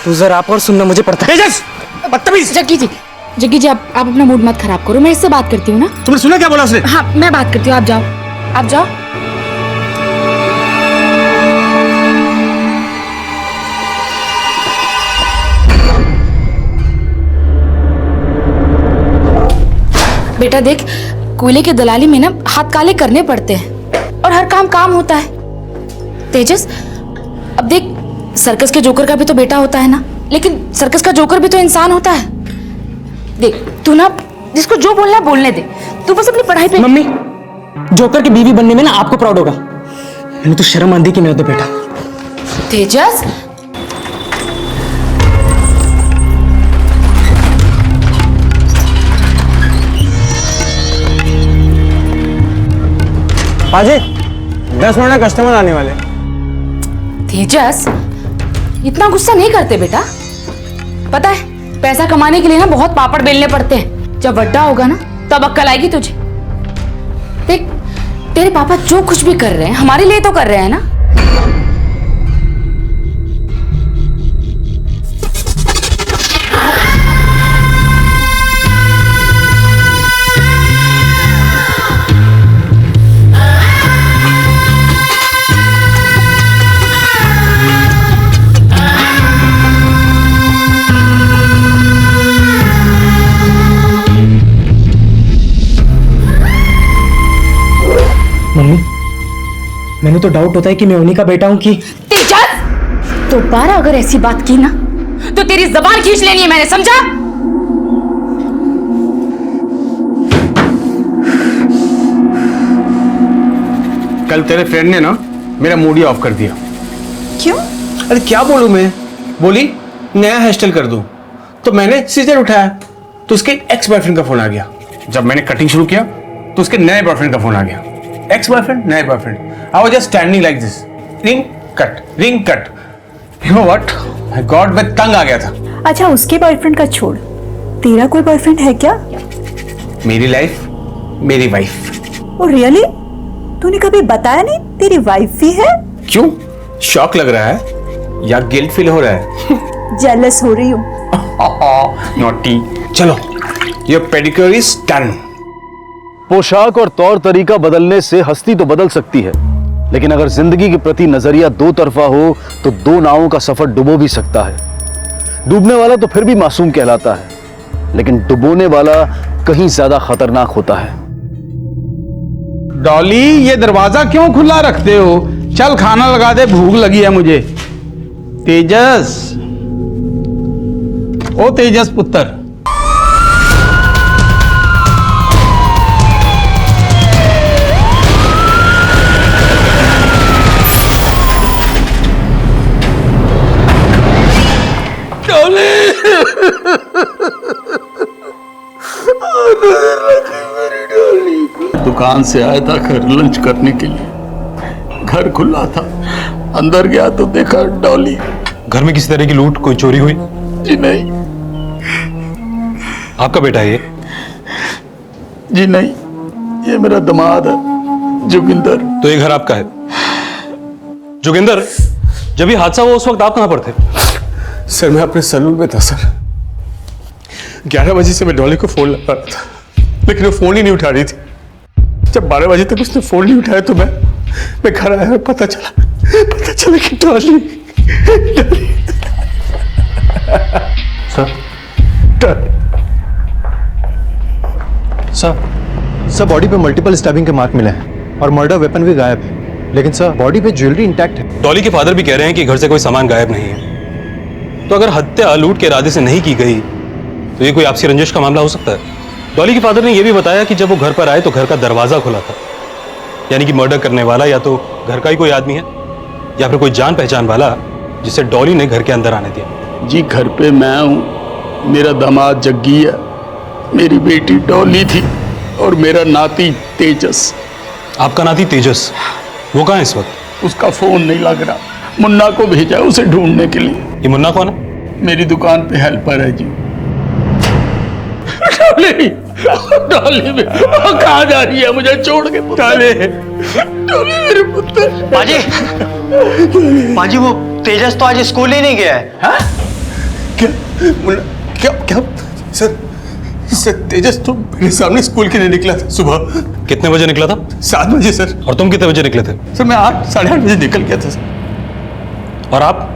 तू जरा आप और सुनना मुझे पड़ता है। तेजस, बदतमीज। जग्गी जी आप अपना मूड मत खराब करो, मैं इससे बात करती हूँ ना। तुमने सुना क्या बोला उसने? हाँ मैं बात करती हूँ, आप जाओ आप जाओ। बेटा देख, कोयले की दलाली में ना हाथ काले करने पड़ते हैं और हर काम होता है। तेजस, अब देख, सर्कस के जोकर का भी तो बेटा होता है ना, लेकिन सर्कस का जोकर भी तो इंसान होता है। देख तू ना जिसको जो बोलना है बोलने दे, तू बस अपनी पढ़ाई पे। मम्मी, जोकर की बीवी बनने में ना आपको प्राउड होगा। मैंने तो शर्म आंधी की मेरा तो बेटा। तेजस, पाजी, 10 मिनट में कस्टमर आने वाले। तेजस, इतना गुस्सा नहीं करते बेटा। पता है पैसा कमाने के लिए ना बहुत पापड़ बेलने पड़ते हैं। जब बड्डा होगा ना तब अक्ल आएगी तुझे। देख, तेरे पापा जो कुछ भी कर रहे हैं हमारे लिए तो कर रहे हैं ना। मम्मी, मैंने तो डाउट होता है कि मैं उन्हीं का बेटा हूं कि। तेजस, दोबारा अगर ऐसी बात की ना तो तेरी जबान खींच लेनी है मैंने, समझा? कल तेरे फ्रेंड ने ना मेरा मूड ही ऑफ कर दिया। क्यों? अरे क्या बोलूं मैं, बोली नया हेयर स्टाइल कर दूं, तो मैंने सीजर उठाया तो उसके एक्स बॉयफ्रेंड का फोन आ गया। जब मैंने कटिंग शुरू किया तो उसके नए बॉयफ्रेंड का फोन आ गया। एक्स बॉयफ्रेंड, नए boyfriend, I was just standing like this, ring cut. You know what, my God, मैं तंग आ गया था। अच्छा, उसके बॉयफ्रेंड का छोड़, तेरा कोई बॉयफ्रेंड है क्या? मेरी लाइफ मेरी वाइफ। Oh really? तूने कभी बताया नहीं तेरी वाइफ भी है? क्यों, शॉक लग रहा है या गिल्ट फील हो रहा है? जेलस हो रही हूँ। नॉटी। चलो, योर पेडिक्योर इज डन। पोशाक और तौर तरीका बदलने से हस्ती तो बदल सकती है, लेकिन अगर जिंदगी के प्रति नजरिया दो तरफा हो तो दो नावों का सफर डुबो भी सकता है। डूबने वाला तो फिर भी मासूम कहलाता है, लेकिन डुबोने वाला कहीं ज्यादा खतरनाक होता है। डॉली, ये दरवाजा क्यों खुला रखते हो? चल खाना लगा दे, भूख लगी है मुझे। तेजस, ओ तेजस पुत्र। दुकान से आया था घर लंच करने के लिए, घर खुला था, अंदर गया तो देखा डॉली। घर में किसी तरह की लूट, कोई चोरी हुई? जी नहीं। आपका बेटा है ये? जी नहीं, ये मेरा दामाद है जोगिंदर। तो ये घर आपका है? जोगिंदर, जब ये हादसा हुआ उस वक्त आप कहां पर थे? सर मैं अपने सैलून में था सर। 11 बजे से मैं डॉली को फोन लगा रहा था, लेकिन वो फोन ही नहीं उठा रही थी। जब 12 बजे तक उसने फोन नहीं उठाया तो मैं घर आया, पता चला कि डॉली सर बॉडी पे मल्टीपल स्टैबिंग के मार्क मिले हैं और मर्डर वेपन भी गायब है, लेकिन सर बॉडी पे ज्वेलरी इंटैक्ट है। डॉली के फादर भी कह रहे हैं कि घर से कोई सामान गायब नहीं है। तो अगर हत्या लूट के इरादे से नहीं की गई तो ये कोई आपसी रंजिश का मामला हो सकता है। डॉली के फादर ने यह भी बताया कि जब वो घर पर आए तो घर का दरवाजा खुला था, यानी कि मर्डर करने वाला या तो घर का ही कोई आदमी है या फिर कोई जान पहचान वाला जिसे डॉली ने घर के अंदर आने दिया। जी घर पे मैं हूँ, मेरा दामाद जग्गी है, मेरी बेटी डॉली थी और मेरा नाती तेजस। आपका नाती तेजस, वो कहाँ है इस वक्त? उसका फोन नहीं लग रहा, मुन्ना को भेजा है उसे ढूंढने के लिए। ये मुन्ना कौन है? मेरी दुकान पे हेल्पर है जी। डॉली कहाँ जा रही है मुझे छोड़ के? डॉली मेरे पुत्र। पाजी वो तेजस तो आज स्कूल ही नहीं गया है। हाँ? क्या सर तेजस तो मेरे सामने स्कूल के लिए निकला था सुबह। कितने बजे निकला था? 7 बजे सर। और तुम कितने बजे निकले थे? सर मैं 8, साढ़े 8 बजे निकल गया था सर। और आप?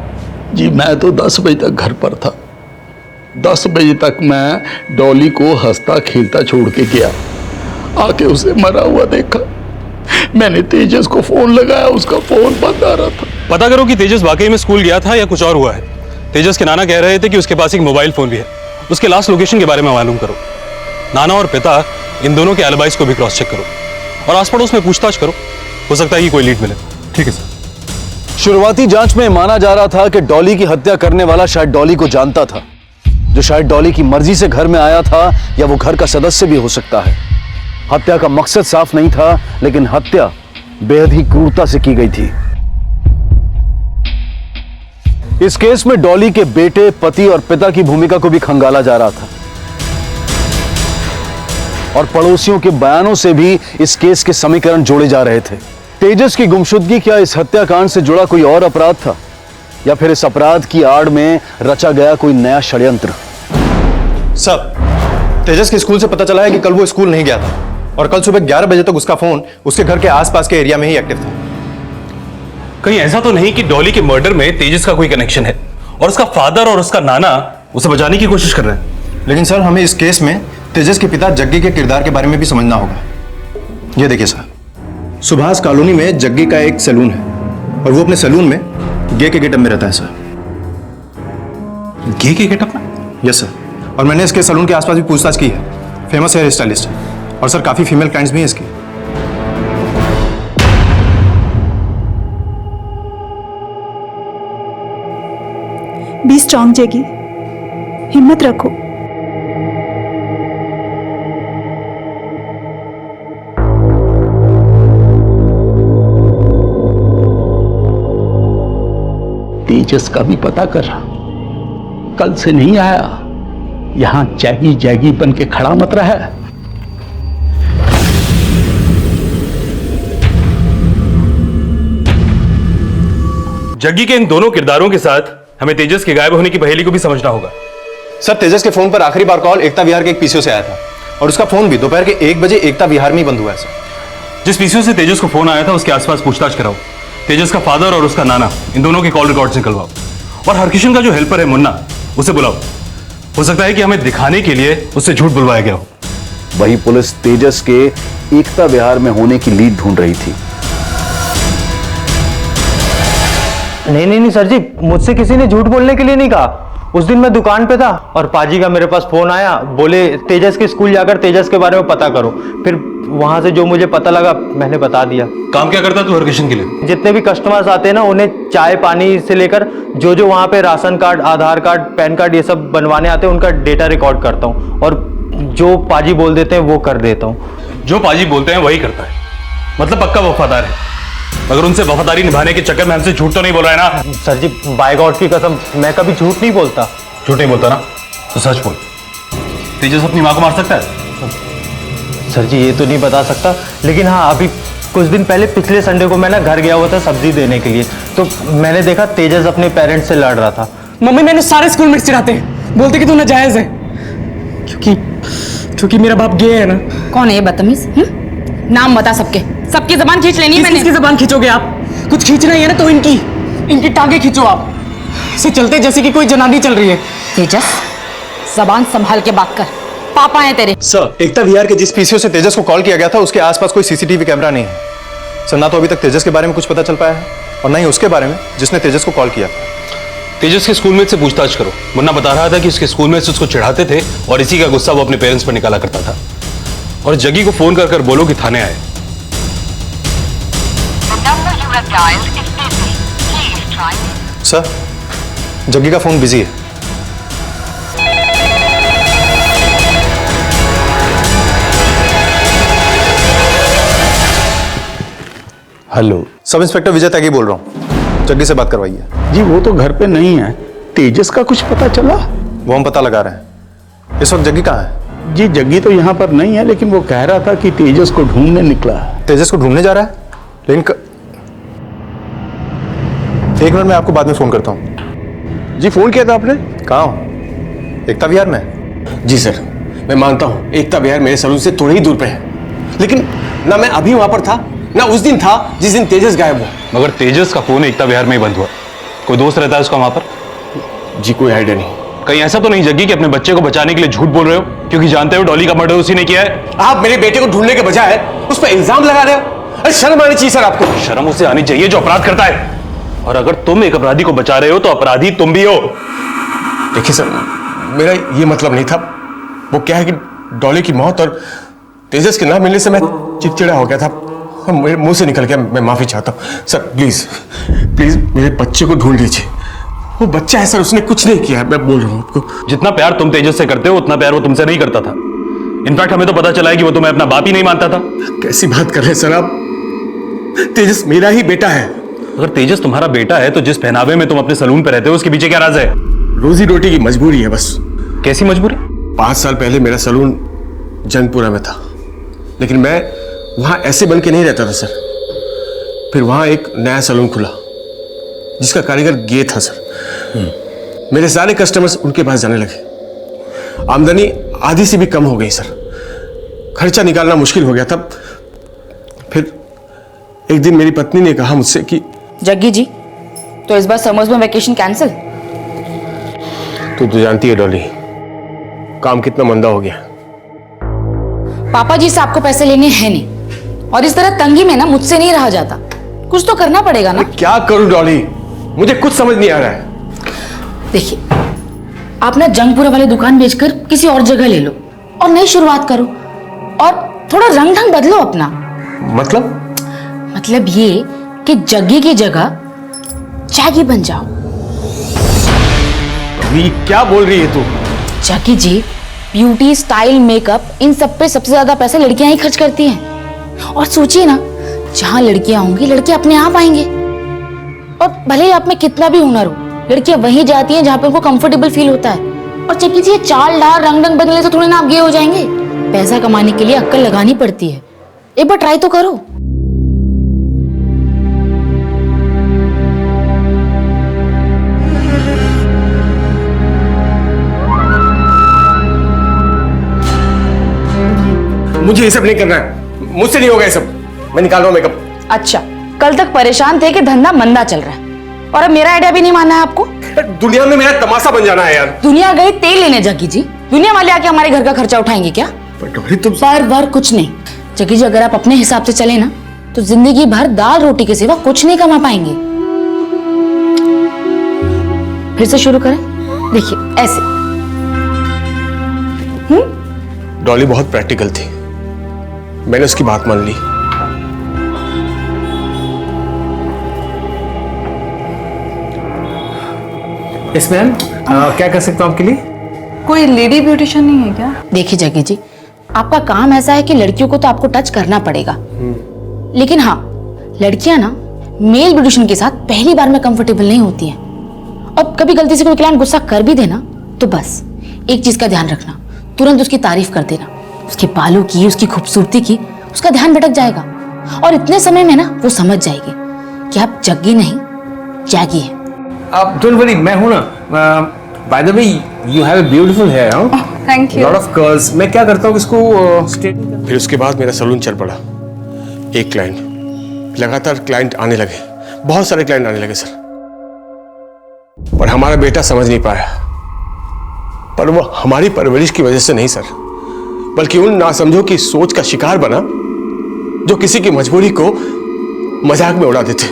जी मैं तो 10 बजे तक घर पर था। 10 बजे तक मैं डॉली को हंसता खेलता छोड़ के गया, आके उसे मरा हुआ देखा। मैंने तेजस को फोन लगाया, उसका फोन बंद आ रहा था। पता करो कि तेजस वाकई में स्कूल गया था या कुछ और हुआ है। तेजस के नाना कह रहे थे कि उसके पास एक मोबाइल फोन भी है। उसके लास्ट लोकेशन के बारे में मालूम करो। नाना और पिता इन दोनों के एलिबाइज को भी क्रॉस चेक करो और आस पड़ोस में पूछताछ करो, हो सकता है कि कोई लीड मिले। ठीक है सर। शुरुआती जांच में माना जा रहा था कि डॉली की हत्या करने वाला शायद डॉली को जानता था, जो शायद डॉली की मर्जी से घर में आया था, या वो घर का सदस्य भी हो सकता है। हत्या का मकसद साफ नहीं था, लेकिन हत्या बेहद ही क्रूरता से की गई थी। इस केस में डॉली के बेटे, पति और पिता की भूमिका को भी खंगाला जा रहा था और पड़ोसियों के बयानों से भी इस केस के समीकरण जोड़े जा रहे थे। तेजस की गुमशुदगी क्या इस हत्याकांड से जुड़ा कोई और अपराध था, या फिर इस अपराध की आड़ में रचा गया कोई नया षड्यंत्र? सर तेजस के स्कूल से पता चला है कि कल वो स्कूल नहीं गया था और कल सुबह 11 बजे तक उसका फोन उसके घर के आसपास के एरिया में ही एक्टिव था। कहीं ऐसा तो नहीं कि डॉली के मर्डर में तेजस का कोई कनेक्शन है और उसका फादर और उसका नाना उसे बचाने की कोशिश कर रहे हैं? लेकिन सर हमें इस केस में तेजस के पिता जग्गी के किरदार के बारे में भी समझना होगा। ये देखिए सर, सुभाष कॉलोनी में जग्गी का एक सैलून है और वो अपने सैलून में गे के गेटअप में रहता है सर। गे के गेटअप में? Yes sir. और मैंने इसके सैलून के आसपास भी पूछताछ की है। फेमस हेयर स्टाइलिस्ट है और सर काफी फीमेल क्लाइंट्स भी हैं इसकी। बी स्ट्रांग जगी, हिम्मत रखो। तेजस का भी पता कर रहा, कल से नहीं आया, यहां जैगी जैगी बन के खड़ा मत रहा है। जग्गी के इन दोनों किरदारों के साथ हमें तेजस के गायब होने की पहेली को भी समझना होगा। सर, तेजस के फोन पर आखिरी बार कॉल एकता विहार के एक पीसीओ से आया था और उसका फोन भी दोपहर के 1 बजे एकता विहार में ही बंद हुआ है सर। जिस पीसीओ से तेजस को फोन आया था उसके आसपास पूछताछ कराओ। तेजस का फादर और उसका नाना, इन दोनों के कॉल रिकॉर्ड निकलवाओ और हरकिशन का जो हेल्पर है मुन्ना, उसे बुलाओ। हो सकता है कि हमें दिखाने के लिए उससे झूठ बुलवाया गया हो। वही पुलिस तेजस के एकता विहार में होने की लीड ढूंढ रही थी। नहीं सर जी, मुझसे किसी ने झूठ बोलने के लिए नहीं कहा। उस दिन मैं दुकान पे था और पाजी का मेरे पास फोन आया, बोले तेजस के स्कूल जाकर तेजस के बारे में पता करो। फिर वहां से जो मुझे पता लगा मैंने बता दिया। काम क्या करता तू हरकिशन के लिए? जितने भी कस्टमर्स आते हैं ना, उन्हें चाय पानी से लेकर जो वहां पे राशन कार्ड, आधार कार्ड, पैन कार्ड ये सब बनवाने आते हैं, उनका डेटा रिकॉर्ड करता हूँ और जो पाजी बोल देते हैं वो कर देता हूँ। जो पाजी बोलते हैं वही करता है, मतलब पक्का वफादार है। मगर उनसे वफादारी निभाने के चक्कर में हमसे झूठ तो नहीं बोल रहा है ना? सर जी, बाय गॉड की कसम, मैं कभी झूठ नहीं बोलता। झूठ नहीं बोलता ना तो सच बोल। तेजस अपनी माँ को मार सकता है? सर जी ये तो नहीं बता सकता, लेकिन हाँ अभी कुछ दिन पहले पिछले संडे को मैं ना घर गया हुआ था सब्जी देने के लिए, तो मैंने देखा तेजस अपने पेरेंट्स से लड़ रहा था। मम्मी मैंने सारे स्कूल में चिढ़ाते हैं, बोलते कि तू नाजायज है, क्योंकि मेरा बाप गे है ना। कौन है ये बदतमीज? नाम बता सबके, सबकी जबान खींच लेनी है मैंने। किसकी जबान खींचोगे आप? कुछ खींचना ही है ना तो इनकी टांगे खींचो आप। ऐसे चलते जैसे कि कोई जनानी चल रही है। तेजस, जबान संभाल के बात कर, पापा है तेरे। सर, एकता विहार के जिस पीसीओ से तेजस को कॉल किया गया था उसके आसपास कोई सीसीटीवी कैमरा नहीं है सर। ना तो अभी तक तेजस के बारे में कुछ पता चल पाया है और ना ही उसके बारे में जिसने तेजस को कॉल किया था। तेजस के स्कूलमेट से पूछताछ करो। मुन्ना बता रहा था कि उसके स्कूलमेट्स उसको चिढ़ाते थे और इसी का गुस्सा वो अपने पेरेंट्स पर निकाला करता था। और जग्गी को फोन कर बोलो कि थाने आए। सर, जग्गी का फोन बिजी है। हेलो, सब इंस्पेक्टर विजय त्यागी बोल रहा हूँ, जग्गी से बात करवाइए। जी वो तो घर पे नहीं है। तेजस का कुछ पता चला? वो हम पता लगा रहे हैं। इस वक्त जग्गी कहाँ है? जी जग्गी तो यहाँ पर नहीं है, लेकिन वो कह रहा था कि तेजस को ढूंढने निकला है। तेजस को ढूंढने जा रहा है? लेकिन एक मिनट में आपको बाद में फोन करता हूँ। जी फोन किया था आपने? कहाँ हो? एकता विहार में? जी सर, मैं मानता हूँ एकता विहार मेरे सलून से थोड़ी ही दूर पे है, लेकिन ना मैं अभी वहां पर था ना उस दिन था जिस दिन तेजस गायब हुआ। मगर तेजस का फोन एकता विहार में ही बंद हुआ। कोई दोस्त रहता है उसका वहां पर? जी कोई आइडिया नहीं। कहीं ऐसा तो नहीं जग्गी कि अपने बच्चे को बचाने के लिए झूठ बोल रहे हो, क्योंकि जानते हो डॉली का मर्डर उसी ने किया है? आप मेरे बेटे को ढूंढने के बजाय उस पर इल्जाम लगा रहे हो। अरे शर्म आनी चाहिए सर आपको। शर्म उसे आनी चाहिए जो अपराध करता है, और अगर तुम एक अपराधी को बचा रहे हो तो अपराधी तुम भी हो। देखिए सर, मेरा ये मतलब नहीं था। वो क्या है कि डॉली की मौत और तेजस के ना मिलने से मैं चिड़चिड़ा हो गया था, मेरे मुंह से निकल गया। मैं माफी चाहता हूँ सर। प्लीज प्लीज मेरे बच्चे को ढूंढ लीजिए। वो बच्चा है सर, उसने कुछ नहीं किया है, मैं बोल रहा हूँ आपको। जितना प्यार तुम तेजस से करते हो उतना प्यार वो तुमसे नहीं करता था। इनफैक्ट हमें तो पता चला है कि वो तुम्हें अपना बाप ही नहीं मानता था। कैसी बात कर रहे हैं सर आप? तेजस मेरा ही बेटा है। अगर तेजस तुम्हारा बेटा है तो जिस पहनावे में तुम अपने सलून पे रहते हो उसके पीछे क्या राज है? रोजी रोटी की मजबूरी है बस। कैसी मजबूरी? 5 साल पहले मेरा सलून जंगपुरा में था, लेकिन मैं वहां ऐसे बन के नहीं रहता था सर। फिर वहां एक नया सलून खुला जिसका कारीगर गे था सर। मेरे सारे कस्टमर्स उनके पास जाने लगे। आमदनी आधी से भी कम हो गई सर। खर्चा निकालना मुश्किल हो गया था। फिर एक दिन मेरी पत्नी ने कहा मुझसे कि जग्गी जी, तो इस बार समर्स में वेकेशन कैंसिल? तू तो जानती है डॉली, काम कितना मंदा हो गया। पापा जी से आपको पैसे लेने हैं नहीं, और इस तरह तंगी में ना मुझसे नहीं रहा जाता। कुछ तो करना पड़ेगा ना। क्या करूं डॉली, मुझे कुछ समझ नहीं आ रहा है। देखिए, आप ना जंगपुरा वाली दुकान बेचकर किसी और जगह ले लो और नई शुरुआत करो, और थोड़ा रंग ढंग बदलो अपना। मतलब ये कि जग्गी की जगह जैगी बन जाओ। ये क्या बोल रही है तू? जैकी जी, ब्यूटी, स्टाइल, मेकअप, इन सब पे सबसे ज्यादा पैसे लड़कियां ही खर्च करती हैं। और सोचिए ना, जहां लड़कियां होंगी लड़के अपने आप आएंगे। और भले ही आप में कितना भी हुनर हो, लड़कियां वहीं जाती हैं जहां पे उनको कंफर्टेबल फील होता है। और जैकी जी, ये चाल डाल रंग रंग बदलने से थोड़ी ना आप गे हो जाएंगे। पैसा कमाने के लिए अक्ल लगानी पड़ती है। एक बार ट्राई तो करो। मुझे ये सब नहीं करना है, मुझसे नहीं होगा ये सब। मैं निकाल रहा हूँ मेकअप। अच्छा, कल तक परेशान थे कि धंधा मंदा चल रहा है, और अब मेरा आइडिया भी नहीं मानना है आपको? दुनिया में मेरा तमाशा बन जाना है यार। दुनिया गई तेल लेने जग्गी जी, दुनिया वाले आके हमारे घर का खर्चा उठाएंगे क्या? बार कुछ नहीं जग्गी जी, अगर आप अपने हिसाब से चले ना तो जिंदगी भर दाल रोटी के सिवा कुछ नहीं कमा पाएंगे। फिर से शुरू करें, देखिए ऐसे। डॉली बहुत प्रैक्टिकल थी, मैंने उसकी बात मान ली। यस मैम, क्या कर सकता हूँ आपके लिए? कोई लेडी ब्यूटिशियन नहीं है क्या? देखिए जग्गी जी, आपका काम ऐसा है कि लड़कियों को तो आपको टच करना पड़ेगा, लेकिन हाँ, लड़कियां ना मेल ब्यूटिशियन के साथ पहली बार में कंफर्टेबल नहीं होती हैं। और कभी गलती से कोई क्लाइंट गुस्सा कर भी देना तो बस एक चीज का ध्यान रखना, तुरंत उसकी तारीफ कर देना। उसके बालों की, उसकी खूबसूरती की उसका ध्यान भटक जाएगा, और इतने समय में ना वो समझ जाएगी कि आप जग्गी नहीं जैगी है। आप डोंट वरी, मैं हूं ना। By the way, you have a beautiful hair. Thank you. Lot of curls. मैं क्या करता हूँ, इसको स्ट्रेट। फिर उसके बाद मेरा सलून चल पड़ा। एक क्लाइंट, लगातार क्लाइंट आने लगे, बहुत सारे क्लाइंट आने लगे सर। पर हमारा बेटा समझ नहीं पाया। पर वो हमारी परवरिश की वजह से नहीं सर, बल्कि उन नासमझों की सोच का शिकार बना जो किसी की मजबूरी को मजाक में उड़ा देते।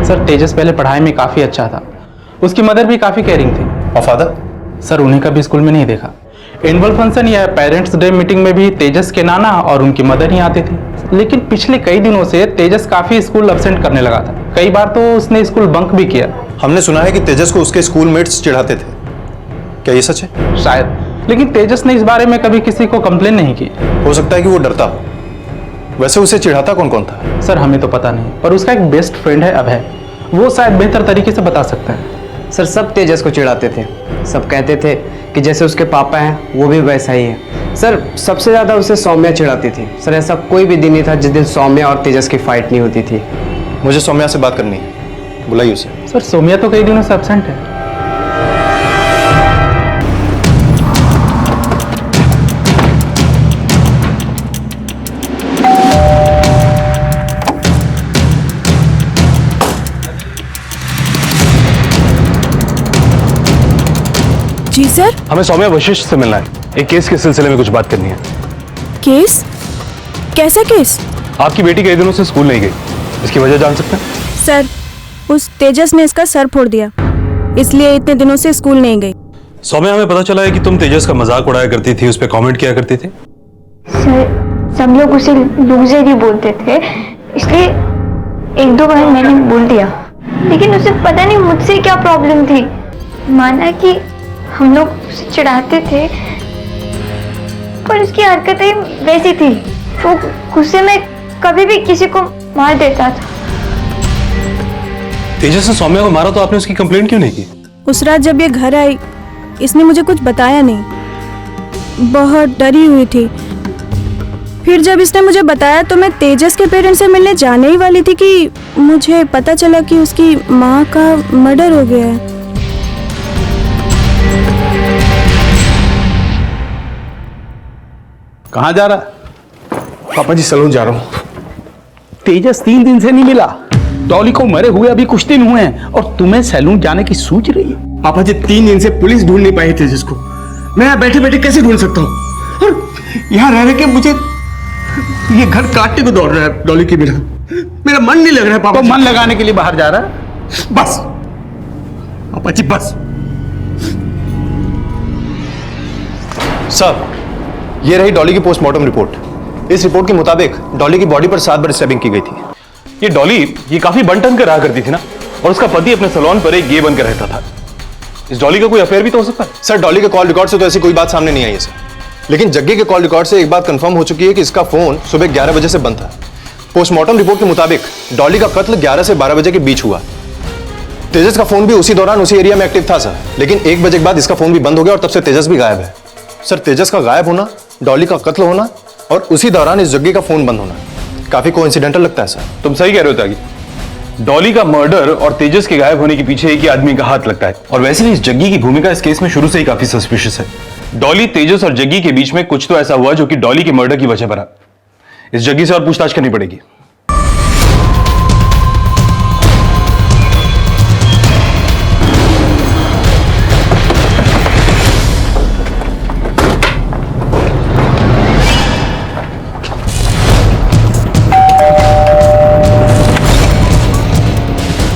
सर, तेजस पहले पढ़ाई में काफी अच्छा था, उसकी मदर भी काफी केयरिंग थी। और फादर? सर, उन्हें कभी स्कूल में नहीं देखा। एनुअल फंक्शन या पेरेंट्स डे मीटिंग में भी तेजस के नाना और उनकी मदर ही आते थे। लेकिन पिछले कई दिनों से तेजस काफी स्कूल अब्सेंट करने लगा था। कई बार तो उसने स्कूल बंक भी किया। हमने सुना है कि तेजस को उसके स्कूलमेट्स चिढ़ाते थे, क्या ये सच है? शायद, लेकिन तेजस ने इस बारे में कभी किसी को कंप्लेन नहीं की। हो सकता है कि वो डरता हो। वैसे उसे चिढ़ाता कौन कौन था? सर, हमें तो पता नहीं, पर उसका एक बेस्ट फ्रेंड है अभय, वो शायद बेहतर तरीके से बता सकता है। सर, सब तेजस को चिढ़ाते थे। सब कहते थे कि जैसे उसके पापा हैं वो भी वैसा ही है। सर, सबसे ज़्यादा उसे सौम्या चिढ़ाती थी। सर, ऐसा कोई भी दिन नहीं था जिस दिन सौम्या और तेजस की फाइट नहीं होती थी। मुझे सौम्या से बात करनी है, बुलाइए उसे। सर, सौम्या तो कई दिनों से एब्सेंट है। जी सर। हमें सौम्या वशिष्ठ से मिलना है, एक केस के सिलसिले में कुछ बात करनी है। केस? कैसा केस? आपकी बेटी कई दिनों से स्कूल नहीं गई, इसकी वजह जान सकते हैं? सर, उस तेजस ने इसका सर फोड़ दिया, इसलिए इतने दिनों से स्कूल नहीं गई। सौम्या, हमें पता चला है कि तुम तेजस का मजाक उड़ाया करती थी, उस पर कमेंट किया करती थी। सर, सब लोग उसे लूजर ही बोलते थे, इसलिए एक दो बार मैंने बोल दिया, लेकिन उसे पता नहीं मुझसे क्या प्रॉब्लम थी। माना कि हम लोग उसे चिढ़ाते थे, पर उसकी हरकतें वैसी थी। वो गुस्से में कभी भी किसी को मार देता था। तेजस ने सौम्या को मारा तो आपने उसकी कंप्लेंट क्यों नहीं की? उस रात जब ये घर आई, इसने मुझे कुछ बताया नहीं, बहुत डरी हुई थी। फिर जब इसने मुझे बताया तो मैं तेजस के पेरेंट्स से मिलने जाने ही वाली थी कि मुझे पता चला कि उसकी माँ का मर्डर हो गया है। कहाँ जा रहा? पापा जी, सलून जा रहा हूँ। तेजस 3 दिन से नहीं मिला। डॉली को मरे हुए अभी कुछ दिन हुए हैं और तुम्हें सैलून जाने की सोच रही है? पापा जी, 3 दिन से पुलिस ढूंढ नहीं पाई तेजस को। मैं यहाँ बैठे बैठे कैसे ढूंढ सकता हूँ? और यहाँ रह रहे के मुझे ये घर काटने को दौड़ रहा है डॉली के बिना। मेरा मन नहीं लग रहा है पापा। तो मन लगाने के लिए बाहर जा रहा है? बस पापा जी, बस। सर, ये रही डॉली की पोस्टमार्टम रिपोर्ट। इस रिपोर्ट के मुताबिक डॉली की बॉडी पर 7 बार स्टैबिंग की गई थी। ये डॉली ये काफी बनटन कर रहा करती थी ना, और उसका पति अपने सैलून पर एक गे बनकर रहता था। इस डॉली का कोई अफेयर भी तो हो सकता है। सर, डॉली के कॉल रिकॉर्ड से तो ऐसी कोई बात सामने नहीं आई है सर, लेकिन जग्गी के कॉल रिकॉर्ड से एक बात कंफर्म हो चुकी है कि इसका फोन सुबह 11 बजे से बंद था। पोस्टमार्टम रिपोर्ट के मुताबिक डॉली का कत्ल 11 से 12 बजे के बीच हुआ। तेजस का फोन भी उसी दौरान उसी एरिया में एक्टिव था सर, लेकिन 1 बजे के बाद इसका फोन भी बंद हो गया और तब से तेजस भी गायब है। सर, तेजस का गायब होना, डॉली का कत्ल होना और उसी दौरान इस जग्गी का फोन बंद होना काफी कोइंसिडेंटल लगता है सर। तुम सही कह रहे हो त्यागी। डॉली का मर्डर और तेजस के गायब होने के पीछे एक ही आदमी का हाथ लगता है, और वैसे भी इस जग्गी की भूमिका इस केस में शुरू से ही काफी सस्पिशियस है। डॉली, तेजस और जग्गी के बीच में कुछ तो ऐसा हुआ जो कि डॉली के मर्डर की वजह बना। इस जग्गी से और पूछताछ करनी पड़ेगी।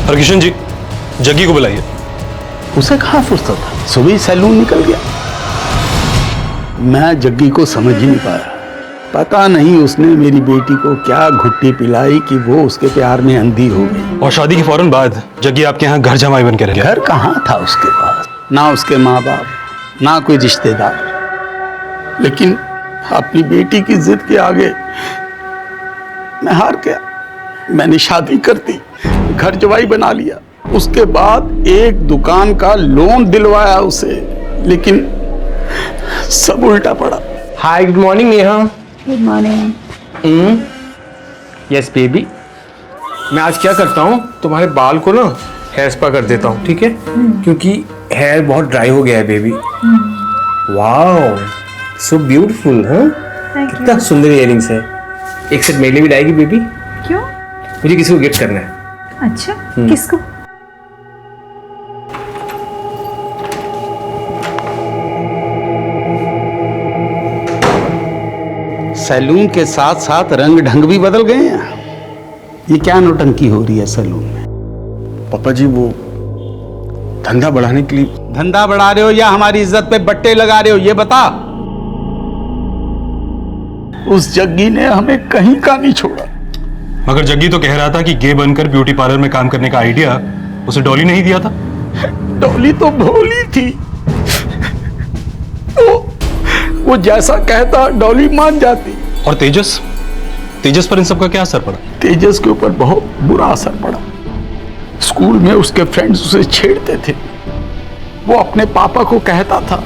हरकिशन जी, जग्गी को बुलाइए। उसे कहाँ फुर्सत था, सुबह ही सैलून निकल गया। मैं जग्गी को समझ ही नहीं पाया। पता नहीं उसने मेरी बेटी को क्या घुट्टी पिलाई कि वो उसके प्यार में अंधी हो गई। और शादी के फौरन बाद जग्गी आपके यहाँ घर जमाई बन के रह गया। घर कहाँ था उसके पास, ना उसके माँ बाप, ना कोई रिश्तेदार। लेकिन अपनी बेटी की जिद के आगे मैं हार गया। मैंने शादी कर दी, घर जवाई बना लिया। उसके बाद एक दुकान का लोन दिलवाया उसे, लेकिन सब उल्टा पड़ा। Hi, good morning Neha. Good morning. Yes baby, मैं आज क्या करता हूँ, तुम्हारे बाल को ना हेयर स्पा कर देता हूँ, ठीक है? क्योंकि हेयर बहुत ड्राई हो गया है बेबी। Wow, so beautiful. हाँ, कितना सुंदर इयररिंग्स है। एक सेट मेरे लिए भी लाएगी बेबी? क्यों? मुझे किसी को गिफ्ट करना है। अच्छा, किसको? सैलून के साथ साथ रंग ढंग भी बदल गए हैं। ये क्या नौटंकी हो रही है सैलून में? पापा जी, वो धंधा बढ़ाने के लिए। धंधा बढ़ा रहे हो या हमारी इज्जत पे बट्टे लगा रहे हो, ये बता। उस जग्गी ने हमें कहीं का नहीं छोड़ा। मगर जग्गी तो कह रहा था कि गे बनकर ब्यूटी पार्लर में काम करने का आइडिया उसे डॉली ने ही दिया था। डॉली तो भोली थी, वो जैसा कहता डॉली मान जाती। और तेजस पर इन सब का क्या असर पड़ा? तेजस के ऊपर बहुत बुरा असर पड़ा। स्कूल में उसके फ्रेंड्स उसे छेड़ते थे। वो अपने पापा को कहता था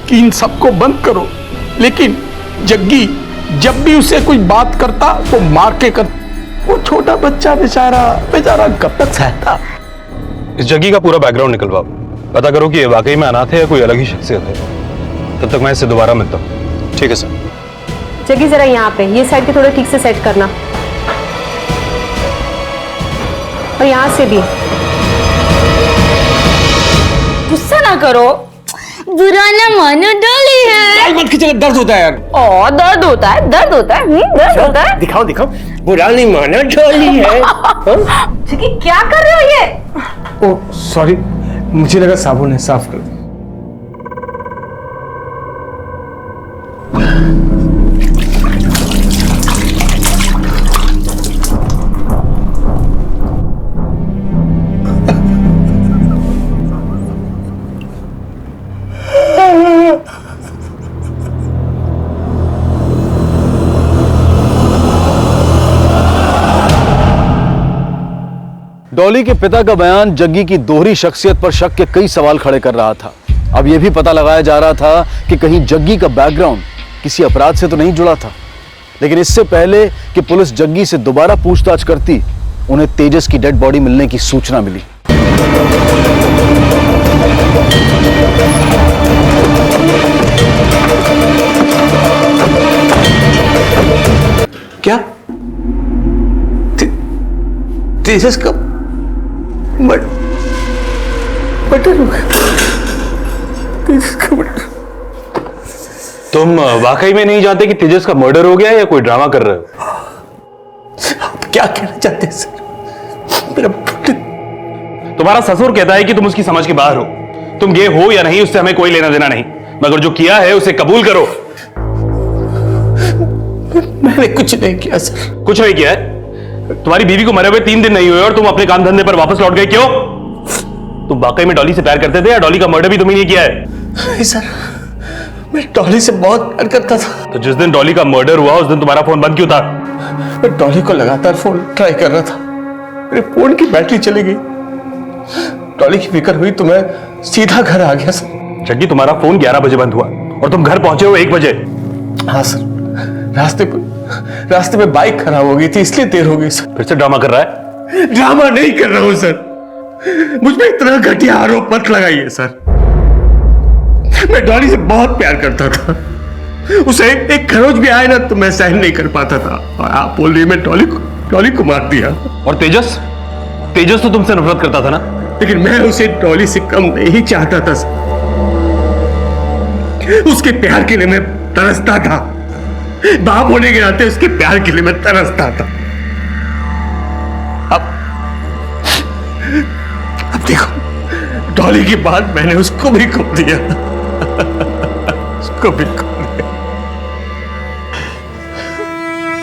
कि इन सबको बंद करो, लेकिन जग्गी जब भी उसे कोई बात करता तो मार के कर। वो छोटा बच्चा बेचारा कब तक सहता। इस जग्गी का पूरा बैकग्राउंड निकलवाओ, पता करो कि ये वाकई में अनाथ है या कोई अलग ही शख्सियत है। तब तक मैं इससे दोबारा मिलता हूँ। ठीक है सर। जग्गी, जरा यहाँ पे ये साइड के थोड़े ठीक से सेट करना, और यहाँ से भी। गुस्सा ना करो, बुरा ना मानो, डॉली है। मत खींचो, दर्द होता है यार। ओ, दर्द होता है, दर्द होता है, दर्द होता है। दिखाओ दिखाओ, बुरा नहीं मानो, डॉली है। जग्गी, क्या कर रहे हो ये? ओ सॉरी, मुझे लगा साबुन है, साफ कर। डॉली के पिता का बयान जग्गी की दोहरी शख्सियत पर शक के कई सवाल खड़े कर रहा था। अब यह भी पता लगाया जा रहा था कि कहीं जग्गी का बैकग्राउंड किसी अपराध से तो नहीं जुड़ा था। लेकिन इससे पहले कि पुलिस जग्गी से दोबारा पूछताछ करती, उन्हें तेजस की डेड बॉडी मिलने की सूचना मिली। क्या तेजस का तुम वाकई में नहीं जानते कि तेजस का मर्डर हो गया या कोई ड्रामा कर रहे हो? क्या कहना चाहते हैं सर? मेरा तुम्हारा ससुर कहता है कि तुम उसकी समझ के बाहर हो। तुम गे हो या नहीं, उससे हमें कोई लेना देना नहीं, मगर जो किया है उसे कबूल करो। मैंने कुछ नहीं किया सर। कुछ नहीं किया है? तुम्हारी बीवी को मरे हुए 3 दिन नहीं हुए और तुम अपने काम धंधे पर वापस लौट गए, क्यों? तुम वाकई में डॉली से प्यार करते थे या डॉली का मर्डर भी तुमने किया है? नहीं सर, मैं डॉली से बहुत प्यार करता था। तो जिस दिन डॉली का मर्डर हुआ उस दिन तुम्हारा फोन बंद क्यों था? मैं डॉली को लगातार फोन ट्राई कर रहा था, मेरे फोन की बैटरी चली गई। डॉली की फिक्र हुई तो मैं सीधा घर आ गया सर। जग्गी, तुम्हारा फोन 11 बजे बंद हुआ और तुम घर पहुंचे हो 1 बजे। हाँ सर, रास्ते पे बाइक खराब हो गई थी इसलिए देर हो गई सर। फिर से ड्रामा कर रहा है? ड्रामा नहीं कर रहा हूं सर, मुझ पे इतना घटिया आरोप मत लगाइए सर। मैं डॉली से बहुत प्यार करता था, उसे एक खरोच भी आए ना तो मैं सहन नहीं कर पाता था, और आप बोल रही मैं डॉली को मार दिया। और तेजस तो तुमसे नफरत करता था ना? लेकिन मैं उसे डॉली से कम नहीं चाहता था सर। उसके प्यार के लिए मैं तरसता था, बाप होने के नाते उसके प्यार के लिए मैं तरसता था। अब डॉली के बाद मैंने उसको भी खो दिया, उसको भी खो दिया।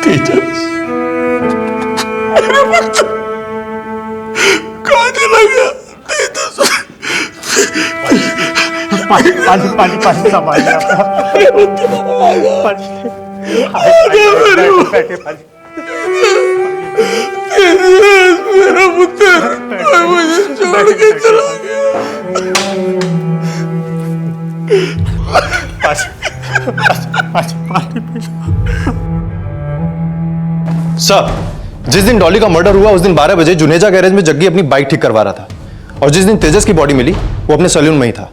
तेजस कहाँ चला गया तेजस? पानी संभाल मेरा पुत्र मुझे छोड़ के चला गया। सर, जिस दिन डॉली का मर्डर हुआ उस दिन 12 बजे जुनेजा गैरेज में जग्गी अपनी बाइक ठीक करवा रहा था, और जिस दिन तेजस की बॉडी मिली वो अपने सैलून में ही था।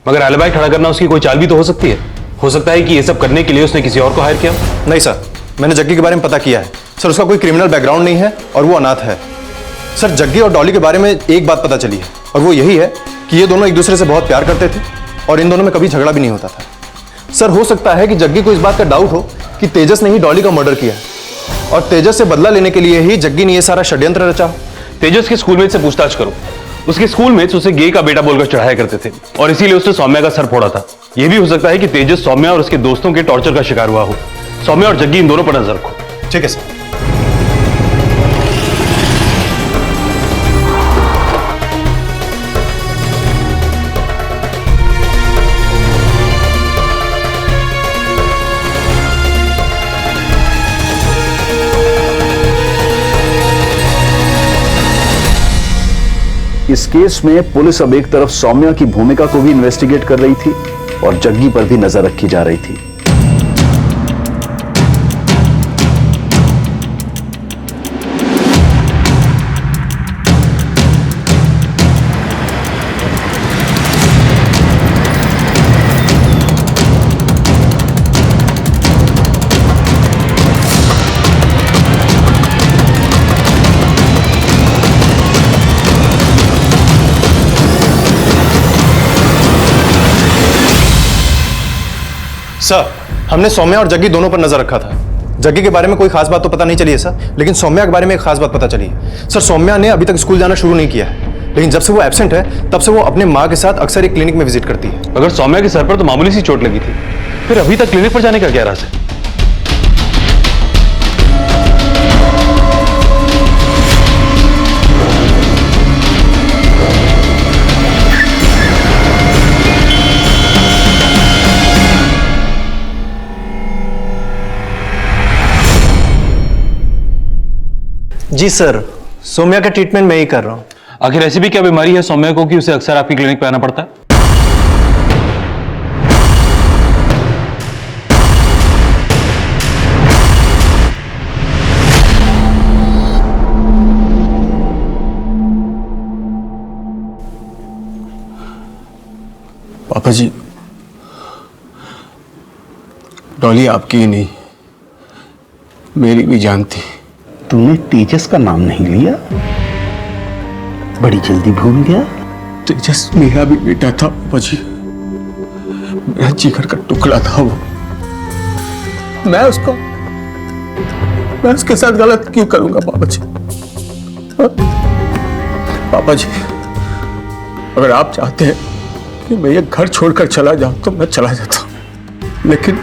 मगर एलिबाई खड़ा करना उसकी कोई चाल भी तो हो सकती है। हो सकता है कि ये सब करने के लिए उसने किसी और को हायर किया। नहीं सर, मैंने जग्गी के बारे में पता किया है सर, उसका कोई क्रिमिनल बैकग्राउंड नहीं है और वो अनाथ है। सर, जग्गी और डॉली के बारे में एक बात पता चली है और वो यही है कि ये दोनों एक दूसरे से बहुत प्यार करते थे और इन दोनों में कभी झगड़ा भी नहीं होता था। सर, हो सकता है कि जग्गी को इस बात का डाउट हो कि तेजस ने ही डॉली का मर्डर किया है और तेजस से बदला लेने के लिए ही जग्गी ने यह सारा षड्यंत्र रचा। तेजस के स्कूलमेट से पूछताछ करो। उसके स्कूलमेट्स उसे गे का बेटा बोलकर चढ़ाया करते थे और इसीलिए उसने सौम्या का सर फोड़ा था। यह भी हो सकता है कि तेजस सौम्या और उसके दोस्तों के टॉर्चर का शिकार हुआ हो। सौम्या और जग्गी इन दोनों पर नजर रखो। ठीक है सर। इस केस में पुलिस अब एक तरफ सौम्या की भूमिका को भी इन्वेस्टिगेट कर रही थी और जग्गी पर भी नजर रखी जा रही थी। सर, हमने सौम्या और जग्गी दोनों पर नजर रखा था। जग्गी के बारे में कोई खास बात तो पता नहीं चली है सर, लेकिन सौम्या के बारे में एक खास बात पता चली है। सर, सौम्या ने अभी तक स्कूल जाना शुरू नहीं किया है, लेकिन जब से वो एब्सेंट है तब से वो अपने माँ के साथ अक्सर एक क्लिनिक में विजिट करती है। अगर सौम्या के सर पर तो मामूली सी चोट लगी थी, फिर अभी तक क्लिनिक पर जाने का क्या राज है? जी सर, सौम्या का ट्रीटमेंट मैं ही कर रहा हूँ। आखिर ऐसी भी क्या बीमारी है सौम्या को कि उसे अक्सर आपकी क्लिनिक पे आना पड़ता है? पापा जी, डॉली आपकी ही नहीं मेरी भी जान थी। तूने तेजस का नाम नहीं लिया, बड़ी जल्दी भूल गया। तेजस मेरा भी बेटा था पापा जी, मेरा जिगर का टुकड़ा था वो। मैं उसके साथ गलत क्यों करूंगा पापा जी? पापा जी, अगर आप चाहते हैं कि मैं ये घर छोड़कर चला जाऊं तो मैं चला जाता हूं, लेकिन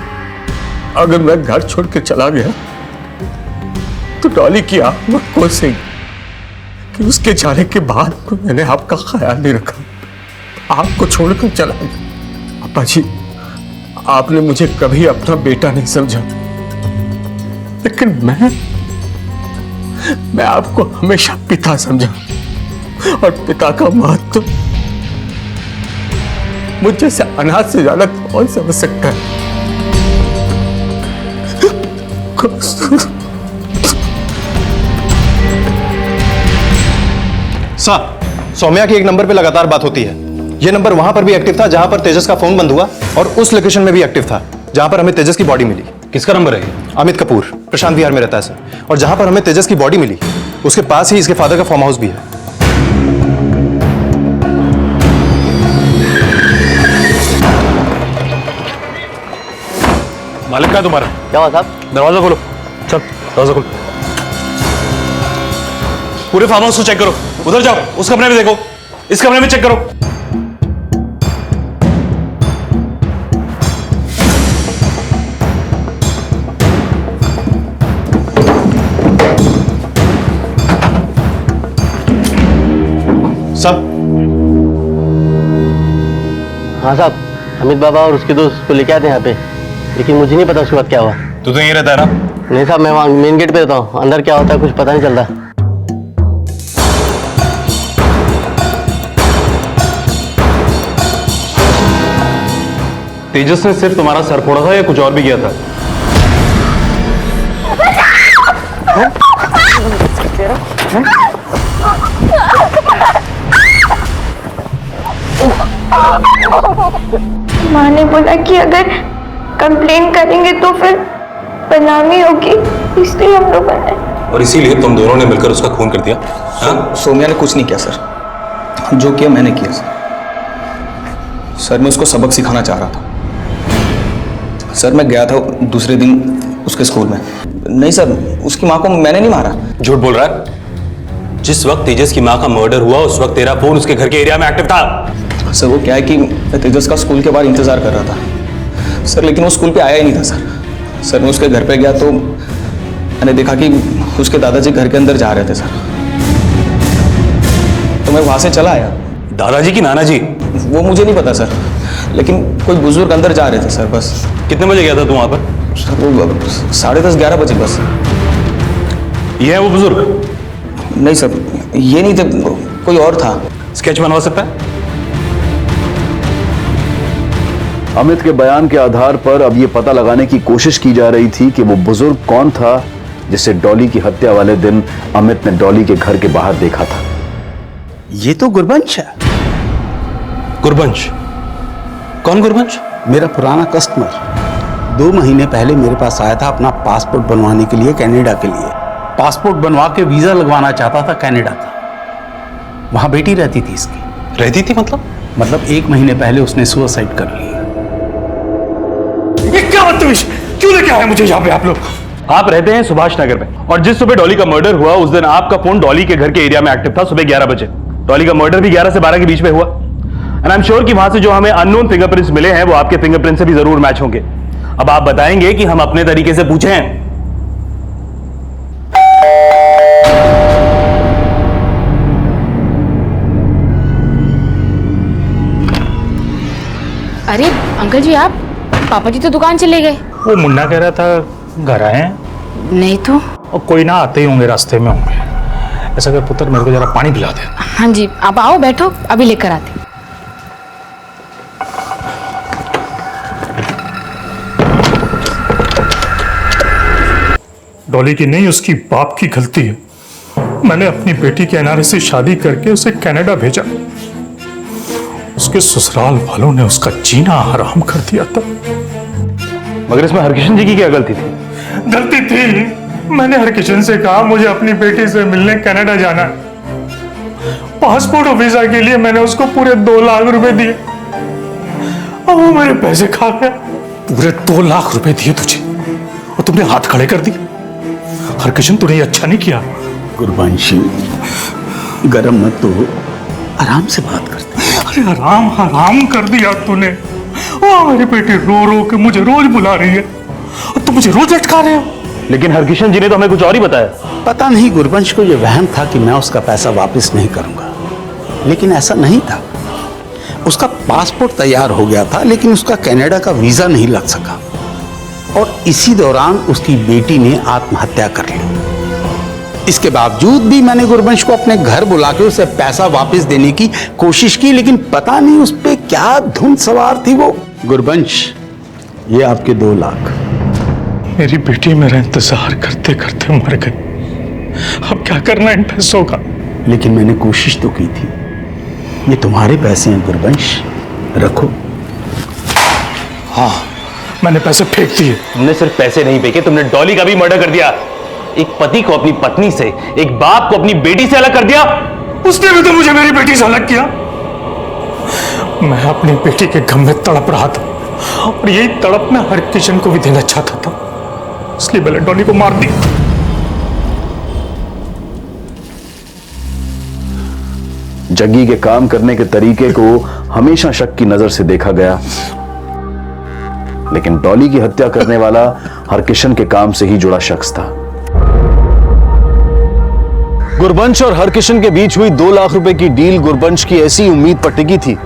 अगर मैं घर छोड़ के चला गया तो डॉली की आंख में कोसेगी कि उसके जाने के बाद मैंने आपका ख्याल नहीं रखा, आपको छोड़कर चला गया। पापा जी, आपने मुझे कभी अपना बेटा नहीं समझा, लेकिन मैं आपको हमेशा पिता समझा, और पिता का महत्व मुझ जैसे अनाथ से ज्यादा कौन समझ सकता है। सर, सौम्या की एक नंबर पे लगातार बात होती है। ये नंबर वहां पर भी एक्टिव था जहां पर तेजस का फोन बंद हुआ, और उस लोकेशन में भी एक्टिव था जहां पर हमें तेजस की बॉडी मिली। किसका नंबर है? अमित कपूर, प्रशांत विहार में रहता है सर। और जहां पर हमें तेजस की बॉडी मिली उसके पास ही इसके फादर का फार्म हाउस भी है। मालिक का तुम्हारा क्या हुआ साहब? दरवाजा खोलो, चल दरवाजा खोलो। पूरे फार्म हाउस को चेक करो, उधर जाओ, उस कमरे में देखो, इस कमरे में चेक करो। सब हाँ साहब, अमित बाबा और उसके दोस्त को लेके आते हैं यहाँ पे, लेकिन मुझे नहीं पता उसके बाद क्या हुआ। तू तो यहीं रहता है ना? नहीं साहब, मैं वहाँ मेन गेट पे रहता हूँ, अंदर क्या होता है कुछ पता नहीं चलता। तेजस ने सिर्फ तुम्हारा सर फोड़ा था या कुछ और भी किया था? माँ ने बोला कि अगर कंप्लेन करेंगे तो फिर बदनामी होगी, इसलिए हम लोग बनाए। और इसीलिए तुम दोनों ने मिलकर उसका खून कर दिया? सोम्या ने कुछ नहीं किया सर, जो किया मैंने किया सर। सर, मैं उसको सबक सिखाना चाह रहा था। सर, मैं गया था दूसरे दिन उसके स्कूल में। नहीं सर, उसकी माँ को मैंने नहीं मारा। झूठ बोल रहा है? जिस वक्त तेजस की माँ का मर्डर हुआ उस वक्त तेरा फोन उसके घर के एरिया में एक्टिव था। सर, वो क्या है कि मैं तेजस का स्कूल के बाहर इंतजार कर रहा था सर, लेकिन वो स्कूल पे आया ही नहीं था सर। सर, मैं उसके घर पे गया तो मैंने देखा कि उसके दादाजी घर के अंदर जा रहे थे सर, तो मैं वहां से चला आया। दादाजी की नाना जी? वो मुझे नहीं पता सर, लेकिन कोई बुजुर्ग अंदर जा रहे थे सर। बस। कितने बजे गया था तू वहां पर? सर, वो 10:30-11 बजे बस। ये है वो बुजुर्ग? नहीं सर, ये नहीं थे, कोई और था। स्केच बनवा सकता है? अमित के बयान के आधार पर अब यह पता लगाने की कोशिश की जा रही थी कि वो बुजुर्ग कौन था जिसे डॉली की हत्या वाले दिन अमित ने डॉली के घर के बाहर देखा था। ये तो गुरबंश है। गुरबंश? कौन गुरबंश? मेरा पुराना कस्टमर 2 महीने पहले मेरे पास आया था अपना पासपोर्ट बनवाने के लिए, कनाडा के लिए। पासपोर्ट बनवा के वीजा लगवाना चाहता था कनाडा का। वहां बेटी रहती थी इसकी। रहती थी मतलब? 1 महीने पहले उसने सुसाइड कर लिया। ये क्या बदतमीज, क्यों लेके आए मुझे यहाँ पे आप लोग? आप रहते हैं सुभाष नगर में, और जिस सुबह डॉली का मर्डर हुआ उस दिन आपका फोन डॉली के घर के एरिया में एक्टिव था सुबह 11 बजे। डॉली का मर्डर भी 11 से 12 के बीच में हुआ, एंड आई एम श्योर कि वहां से जो हमें अननोन फिंगरप्रिंट्स मिले हैं वो आपके फिंगरप्रिंट से भी जरूर मैच होंगे। अब आप बताएंगे कि हम अपने तरीके से पूछें? अरे अंकल जी, आप? पापा जी तो दुकान चले गए। वो मुन्ना कह रहा था घर आए हैं। नहीं तो। और कोई ना आते ही होंगे, रास्ते में होंगे। ऐसा कर पुत्र, मेरे को जरा पानी पिला दे। हाँ जी, आप आओ, बैठो, अभी लेकर आते। डॉली की नहीं, उसकी बाप की गलती है। मैंने अपनी बेटी के एनआरए से शादी करके उसे कनाडा भेजा। उसके ससुराल वालों ने उसका जीना हराम कर दिया था। मगर इसमें हरकिशन जी की क्या गलती थी? गलती थी, मैंने हरकिशन से कहा मुझे अपनी बेटी से मिलने कनाडा जाना है। पासपोर्ट और वीजा के लिए मैंने उसको पूरे 2 लाख रुपए दिए। अब वो मेरे पैसे खा गया। पूरे 2 लाख रुपए दिए तुझे और तुमने हाथ खड़े कर दिए। हरकिशन, तूने ये अच्छा नहीं किया। गुरबंशी, गरम मत तो, आराम से बात करते। अरे हराम कर दिया तूने। वो मेरी बेटी रो रो के मुझे रोज बुला रही है, और तुम मुझे रोज लटका रहे हो। लेकिन हरकिशन जी ने तो हमें कुछ और ही बताया। पता नहीं गुरबंश को यह वहम था कि मैं उसका पैसा वापस नहीं करूंगा, लेकिन ऐसा नहीं था। उसका पासपोर्ट तैयार हो गया था, लेकिन उसका कनाडा का वीजा नहीं लग सका और इसी दौरान उसकी बेटी ने आत्महत्या कर ली। इसके बावजूद भी मैंने गुरबंश को अपने घर बुला के उसे पैसा वापस देने की कोशिश की, लेकिन पता नहीं उस पे क्या धुन सवार थी वो। गुरबंश, ये आपके 2 लाख। मेरी बेटी मेरा इंतजार करते करते मर गई। अब क्या करना इन पैसों का? लेकिन मैंने कोशिश तो की थी। ये तुम्हारे पैसे हैं गुरबंश, रखो। हाँ, मैंने पैसे फेंक दिए। तुमने सिर्फ पैसे नहीं फेंके, तुमने डॉली का भी मर्डर कर दिया। एक पति को अपनी पत्नी से, एक बाप को अपनी बेटी से अलग कर दिया। उसने भी तो मुझे मेरी बेटी से अलग किया। मैं अपनी बेटी के गम में तड़प रहा था और यही तड़प मैं हरकिशन को भी देना चाहता था, इसलिए मैंने डॉली को मार दिया। जग्गी के काम करने के तरीके को हमेशा शक की नजर से देखा गया, लेकिन डॉली की हत्या करने वाला हरकिशन के काम से ही जुड़ा शख्स था। गुरबंश और हरकिशन के बीच हुई 2 लाख रुपए की डील गुरबंश की ऐसी उम्मीद पर टिकी थी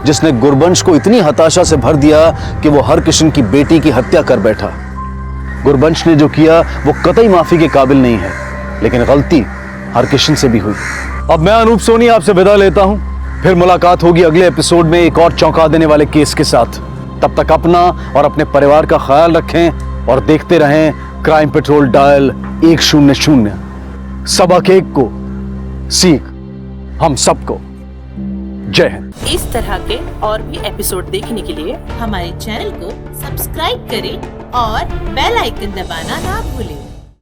जिसने गुरबंश को इतनी हताशा से भर दिया कि वो हरकिशन की बेटी की हत्या कर बैठा। गुरबंश ने जो किया वो कतई माफी के काबिल नहीं है, लेकिन गलती हरकिशन से भी हुई। अब मैं अनूप सोनी आपसे विदा लेता हूं, फिर मुलाकात होगी अगले एपिसोड में एक और चौंका देने वाले केस के साथ। तब तक अपना और अपने परिवार का ख्याल रखें और देखते रहें क्राइम पेट्रोल डायल 100। सबक एक को सीख हम सबको। जय हिंद। इस तरह के और भी एपिसोड देखने के लिए हमारे चैनल को सब्सक्राइब करें और बेल आइकन दबाना ना भूलें।